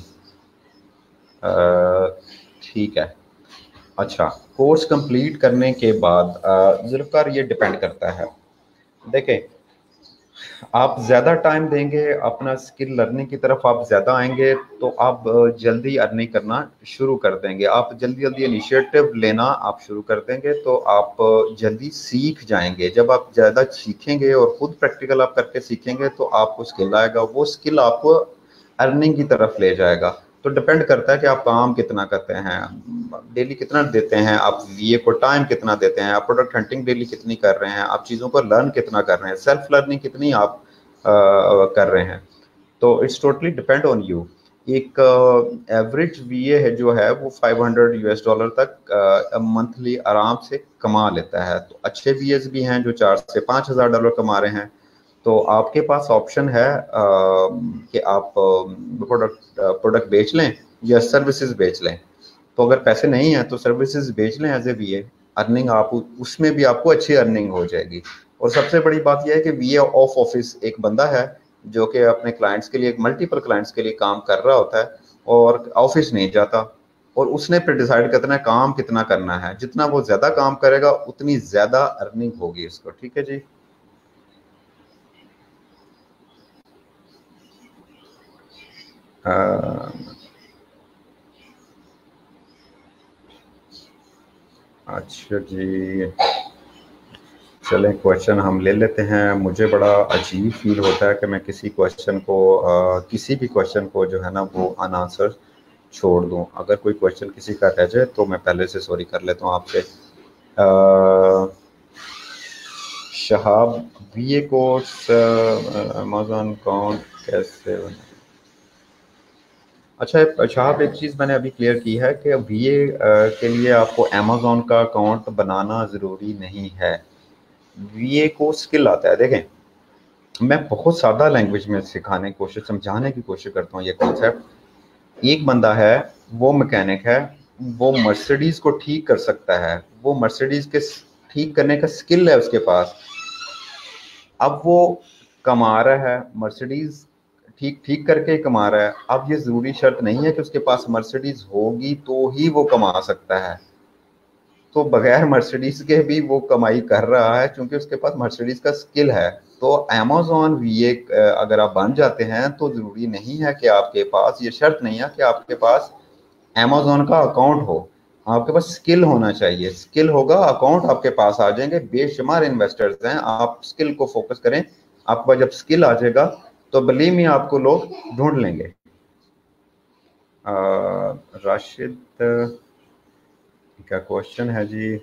ठीक है, अच्छा, कोर्स कंप्लीट करने के बाद जुल्फकार ये डिपेंड करता है। देखें, आप ज़्यादा टाइम देंगे अपना स्किल लर्निंग की तरफ, आप ज़्यादा आएंगे तो आप जल्दी अर्निंग करना शुरू कर देंगे। आप जल्दी जल्दी इनिशिएटिव लेना आप शुरू कर देंगे तो आप जल्दी सीख जाएंगे। जब आप ज़्यादा सीखेंगे और खुद प्रैक्टिकल आप करके सीखेंगे तो आपको स्किल आएगा, वो स्किल आपको अर्निंग की तरफ ले जाएगा। तो डिपेंड करता है कि आप काम कितना करते हैं, डेली कितना देते हैं, आप वीए को टाइम कितना देते हैं, आप प्रोडक्ट हंटिंग डेली कितनी कर रहे हैं, आप चीज़ों को लर्न कितना कर रहे हैं, सेल्फ लर्निंग कितनी आप कर रहे हैं। तो it's totally depend on you. एक एवरेज वीए है जो है वो $500 तक मंथली आराम से कमा लेता है। तो अच्छे वीएस भी हैं जो $4,000 से $5,000 कमा रहे हैं। तो आपके पास ऑप्शन है कि आप प्रोडक्ट बेच लें या सर्विसेज बेच लें। तो अगर पैसे नहीं हैं तो सर्विसेज बेच लें एज ए वीए, अर्निंग आप उसमें भी आपको अच्छी अर्निंग हो जाएगी। और सबसे बड़ी बात यह है कि वीए ऑफ ऑफिस एक बंदा है जो कि अपने क्लाइंट्स के लिए, मल्टीपल क्लाइंट्स के लिए काम कर रहा होता है और ऑफिस नहीं जाता, और उसने फिर डिसाइड करना है काम कितना करना है। जितना वो ज्यादा काम करेगा उतनी ज्यादा अर्निंग होगी इसको। ठीक है जी। अच्छा जी, चलें क्वेश्चन हम ले लेते हैं। मुझे बड़ा अजीब फील होता है कि मैं किसी क्वेश्चन को किसी भी क्वेश्चन को जो है ना वो अनआंसर छोड़ दूं। अगर कोई क्वेश्चन किसी का रह जाए तो मैं पहले से सॉरी कर लेता हूं आपसे। Shahab, BA course Amazon account कैसे बने? अच्छा शहाब, एक चीज़ मैंने अभी क्लियर की है कि बीए के लिए आपको अमेज़न का अकाउंट बनाना ज़रूरी नहीं है। वीए को स्किल आता है। देखें, मैं बहुत सादा लैंग्वेज में सिखाने की कोशिश, समझाने की कोशिश करता हूँ ये कॉन्सेप्ट। एक बंदा है, वो मैकेनिक है, वो मर्सिडीज को ठीक कर सकता है, वो मर्सिडीज के ठीक करने का स्किल है उसके पास। अब वो कमा रहा है, मर्सिडीज ठीक करके कमा रहा है। अब ये जरूरी शर्त नहीं है कि उसके पास मर्सिडीज होगी तो ही वो कमा सकता है। तो बगैर मर्सिडीज के भी वो कमाई कर रहा है क्योंकि उसके पास मर्सिडीज का स्किल है। तो अमेज़न वीए अगर आप बन जाते हैं तो जरूरी नहीं है कि आपके पास, ये शर्त नहीं है कि आपके पास अमेज़न का अकाउंट हो। आपके पास स्किल होना चाहिए। स्किल होगा, अकाउंट आपके पास आ जाएंगे। बेशुमार इन्वेस्टर्स हैं, आप स्किल को फोकस करें। आपके पास जब स्किल आ जाएगा तो बिलीव मी आपको लोग ढूंढ लेंगे। राशिद का क्वेश्चन है जी,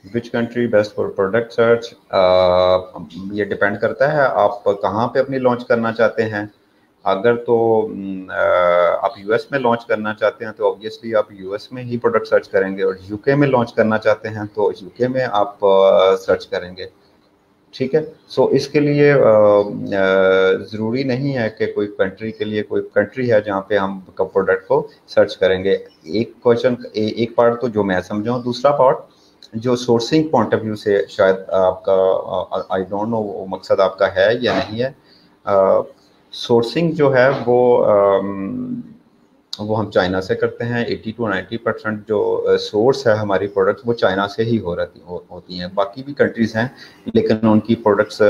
which country best for product search? ये डिपेंड करता है आप कहाँ पे अपनी लॉन्च करना चाहते हैं। अगर तो आप यूएस में लॉन्च करना चाहते हैं तो ऑब्वियसली आप यूएस में ही प्रोडक्ट सर्च करेंगे, और यूके में लॉन्च करना चाहते हैं तो यूके में आप सर्च करेंगे। ठीक है, सो इसके लिए ज़रूरी नहीं है कि कोई कंट्री के लिए कोई कंट्री है जहाँ पे हम प्रोडक्ट को सर्च करेंगे। एक क्वेश्चन, एक पार्ट तो जो मैं समझाऊँ, दूसरा पार्ट जो सोर्सिंग पॉइंट ऑफ व्यू से शायद आपका, आई डोंट नो वो मकसद आपका है या नहीं है। सोर्सिंग जो है वो वो हम चाइना से करते हैं। 80 to 90% जो सोर्स है हमारी प्रोडक्ट्स वो चाइना से ही होती हैं। बाकी भी कंट्रीज़ हैं लेकिन उनकी प्रोडक्ट्स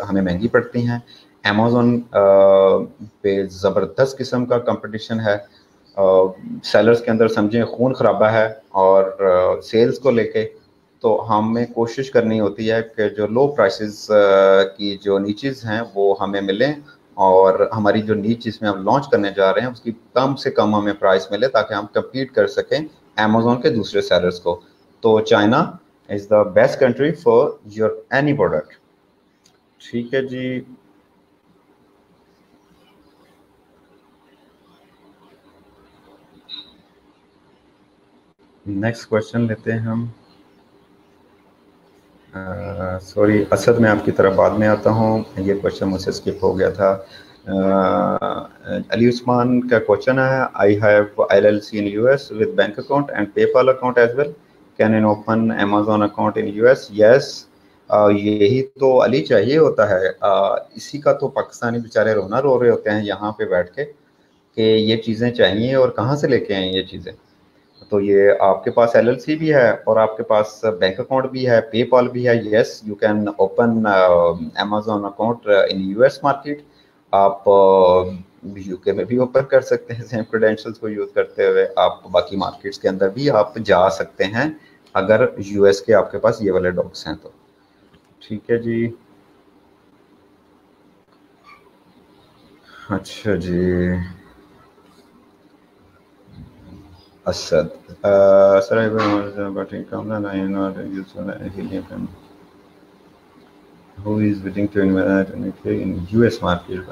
हमें महंगी पड़ती हैं। अमेज़न पे ज़बरदस्त किस्म का कंपटीशन है। सेलर्स के अंदर समझें खून खराबा है और सेल्स को लेके तो हमें कोशिश करनी होती है कि जो लो प्राइसेस की जो नीचेस हैं वो हमें मिलें और हमारी जो नीच जिसमें हम लॉन्च करने जा रहे हैं उसकी कम से कम हमें प्राइस मिले ताकि हम कम्पीट कर सकें अमेज़न के दूसरे सेलर्स को। तो China is the best country for your any product. ठीक है जी। नेक्स्ट क्वेश्चन लेते हैं हम। सॉरी असद, मैं आपकी तरफ बाद में आता हूँ, ये क्वेश्चन मुझसे स्किप हो गया था। अली उस्मान का क्वेश्चन है, आई हैव LLC इन US with bank account and PayPal account as well, can an open Amazon account in US? Yes, यही तो अली चाहिए होता है। इसी का तो पाकिस्तानी बेचारे रोना रो रहे होते हैं यहाँ पे बैठ के कि ये चीज़ें चाहिए और कहाँ से लेके आए ये चीज़ें। तो ये आपके पास LLC भी है और आपके पास बैंक अकाउंट भी है, पेपाल भी है। Yes, you can open Amazon account in US market. आप UK में भी ओपन कर सकते हैं सेम क्रेडेंशियल्स को यूज करते हुए। आप बाकी मार्केट्स के अंदर भी आप जा सकते हैं अगर US के आपके पास ये वाले डॉक्स हैं तो। ठीक है जी। अच्छा जी Asad, sir but income I am not useful helium who is willing to invest in US market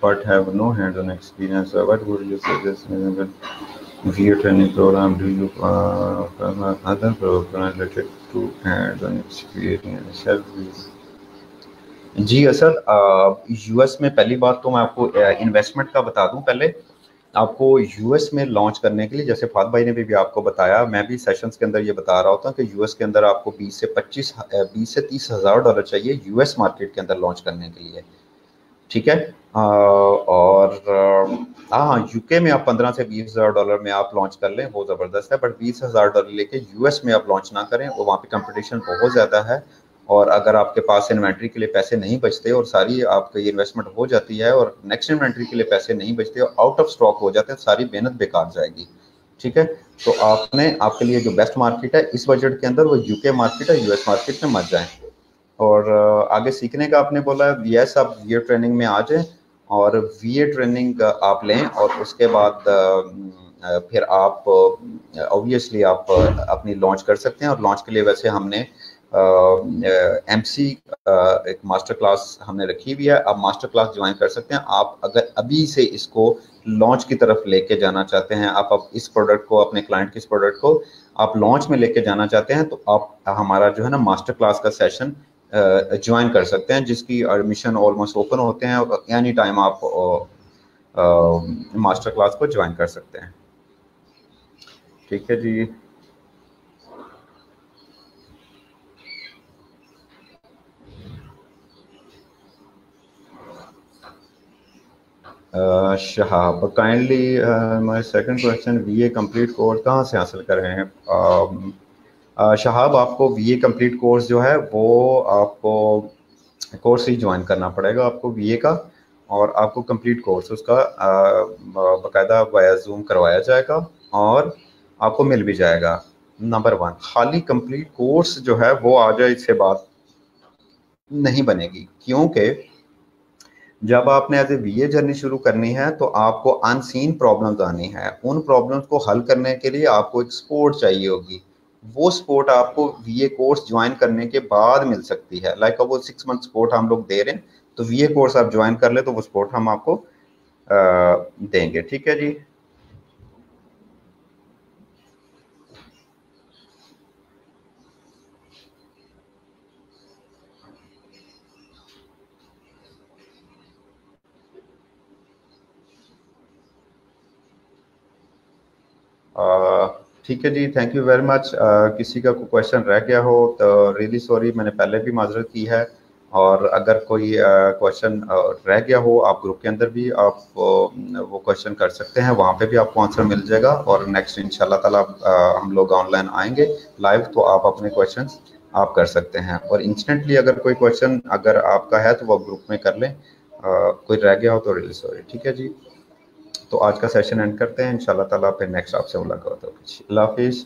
but have no hands-on experience. What would you suggest via training program? Do you other program related to hands-on experience? जी Asad, US में पहली बात तो मैं आपको investment का बता दूं। पहले आपको US में लॉन्च करने के लिए, जैसे फाद भाई ने भी आपको बताया, मैं भी सेशंस के अंदर ये बता रहा होता हूँ कि US के अंदर आपको 20 से 30 हज़ार डॉलर चाहिए US मार्केट के अंदर लॉन्च करने के लिए। ठीक है। और हाँ, UK में आप 15 से 20 हज़ार डॉलर में आप लॉन्च कर लें, वो ज़बरदस्त है। बट 20 हज़ार डॉलर लेके US में आप लॉन्च ना करें, वो वहाँ पे कंपटीशन बहुत ज़्यादा है। और अगर आपके पास इन्वेंट्री के लिए पैसे नहीं बचते और सारी आपकी इन्वेस्टमेंट हो जाती है और नेक्स्ट इन्वेंट्री के लिए पैसे नहीं बचते और आउट ऑफ स्टॉक हो जाते हैं, सारी मेहनत बेकार जाएगी। ठीक है। तो आपने, आपके लिए जो बेस्ट मार्केट है इस बजट के अंदर वो UK मार्केट है, US मार्केट में मत जाएं। और आगे सीखने का आपने बोला, यस, आप VA ट्रेनिंग में आ जाएं और VA ट्रेनिंग आप लें और उसके बाद फिर आप ऑब्वियसली आप अपनी लॉन्च कर सकते हैं। और लॉन्च के लिए वैसे हमने MC एक मास्टर क्लास हमने रखी हुई है, आप मास्टर क्लास ज्वाइन कर सकते हैं। आप अगर अभी से इसको लॉन्च की तरफ लेके जाना चाहते हैं, आप इस प्रोडक्ट को, अपने क्लाइंट के इस प्रोडक्ट को आप लॉन्च में लेके जाना चाहते हैं, तो आप हमारा जो है ना मास्टर क्लास का सेशन ज्वाइन कर सकते हैं, जिसकी एडमिशन ऑलमोस्ट ओपन होते हैं और एनी टाइम आप मास्टर क्लास को ज्वाइन कर सकते हैं। ठीक है जी। Shahab, kindly my second question, VA complete course कहाँ से हासिल कर रहे हैं? शहाब, आपको VA कंप्लीट कोर्स जो है वो आपको कोर्स ही ज्वाइन करना पड़ेगा आपको VA का, और आपको कंप्लीट कोर्स उसका बाकायदा वाया Zoom करवाया जाएगा और आपको मिल भी जाएगा। नंबर 1, खाली कंप्लीट कोर्स जो है वो आ जाए इससे बात नहीं बनेगी, क्योंकि जब आपने एज ए VA जर्नी शुरू करनी है तो आपको अनसीन प्रॉब्लम्स आनी है। उन प्रॉब्लम्स को हल करने के लिए आपको एक सपोर्ट चाहिए होगी। वो सपोर्ट आपको VA कोर्स ज्वाइन करने के बाद मिल सकती है। लाइक वो 6 मंथ सपोर्ट हम लोग दे रहे हैं, तो VA कोर्स आप ज्वाइन कर ले तो वो सपोर्ट हम आपको देंगे। ठीक है जी। ठीक है जी, थैंक यू वेरी मच। किसी का कोई क्वेश्चन रह गया हो तो रियली सॉरी, मैंने पहले भी माजरत की है। और अगर कोई क्वेश्चन रह गया हो, आप ग्रुप के अंदर भी आप वो क्वेश्चन कर सकते हैं, वहाँ पे भी आपको आंसर मिल जाएगा। और नेक्स्ट इंशाल्लाह ताला हम लोग ऑनलाइन आएंगे लाइव, तो आप अपने क्वेश्चंस आप कर सकते हैं। और इंस्टेंटली अगर कोई क्वेश्चन अगर आपका है तो वो ग्रुप में कर लें, कोई रह गया हो तो रिलीज हो। ठीक है जी, तो आज का सेशन एंड करते हैं इंशाल्लाह ताला, फिर नेक्स्ट आपसे मुलाकात होगी। अल्लाह हाफिज़।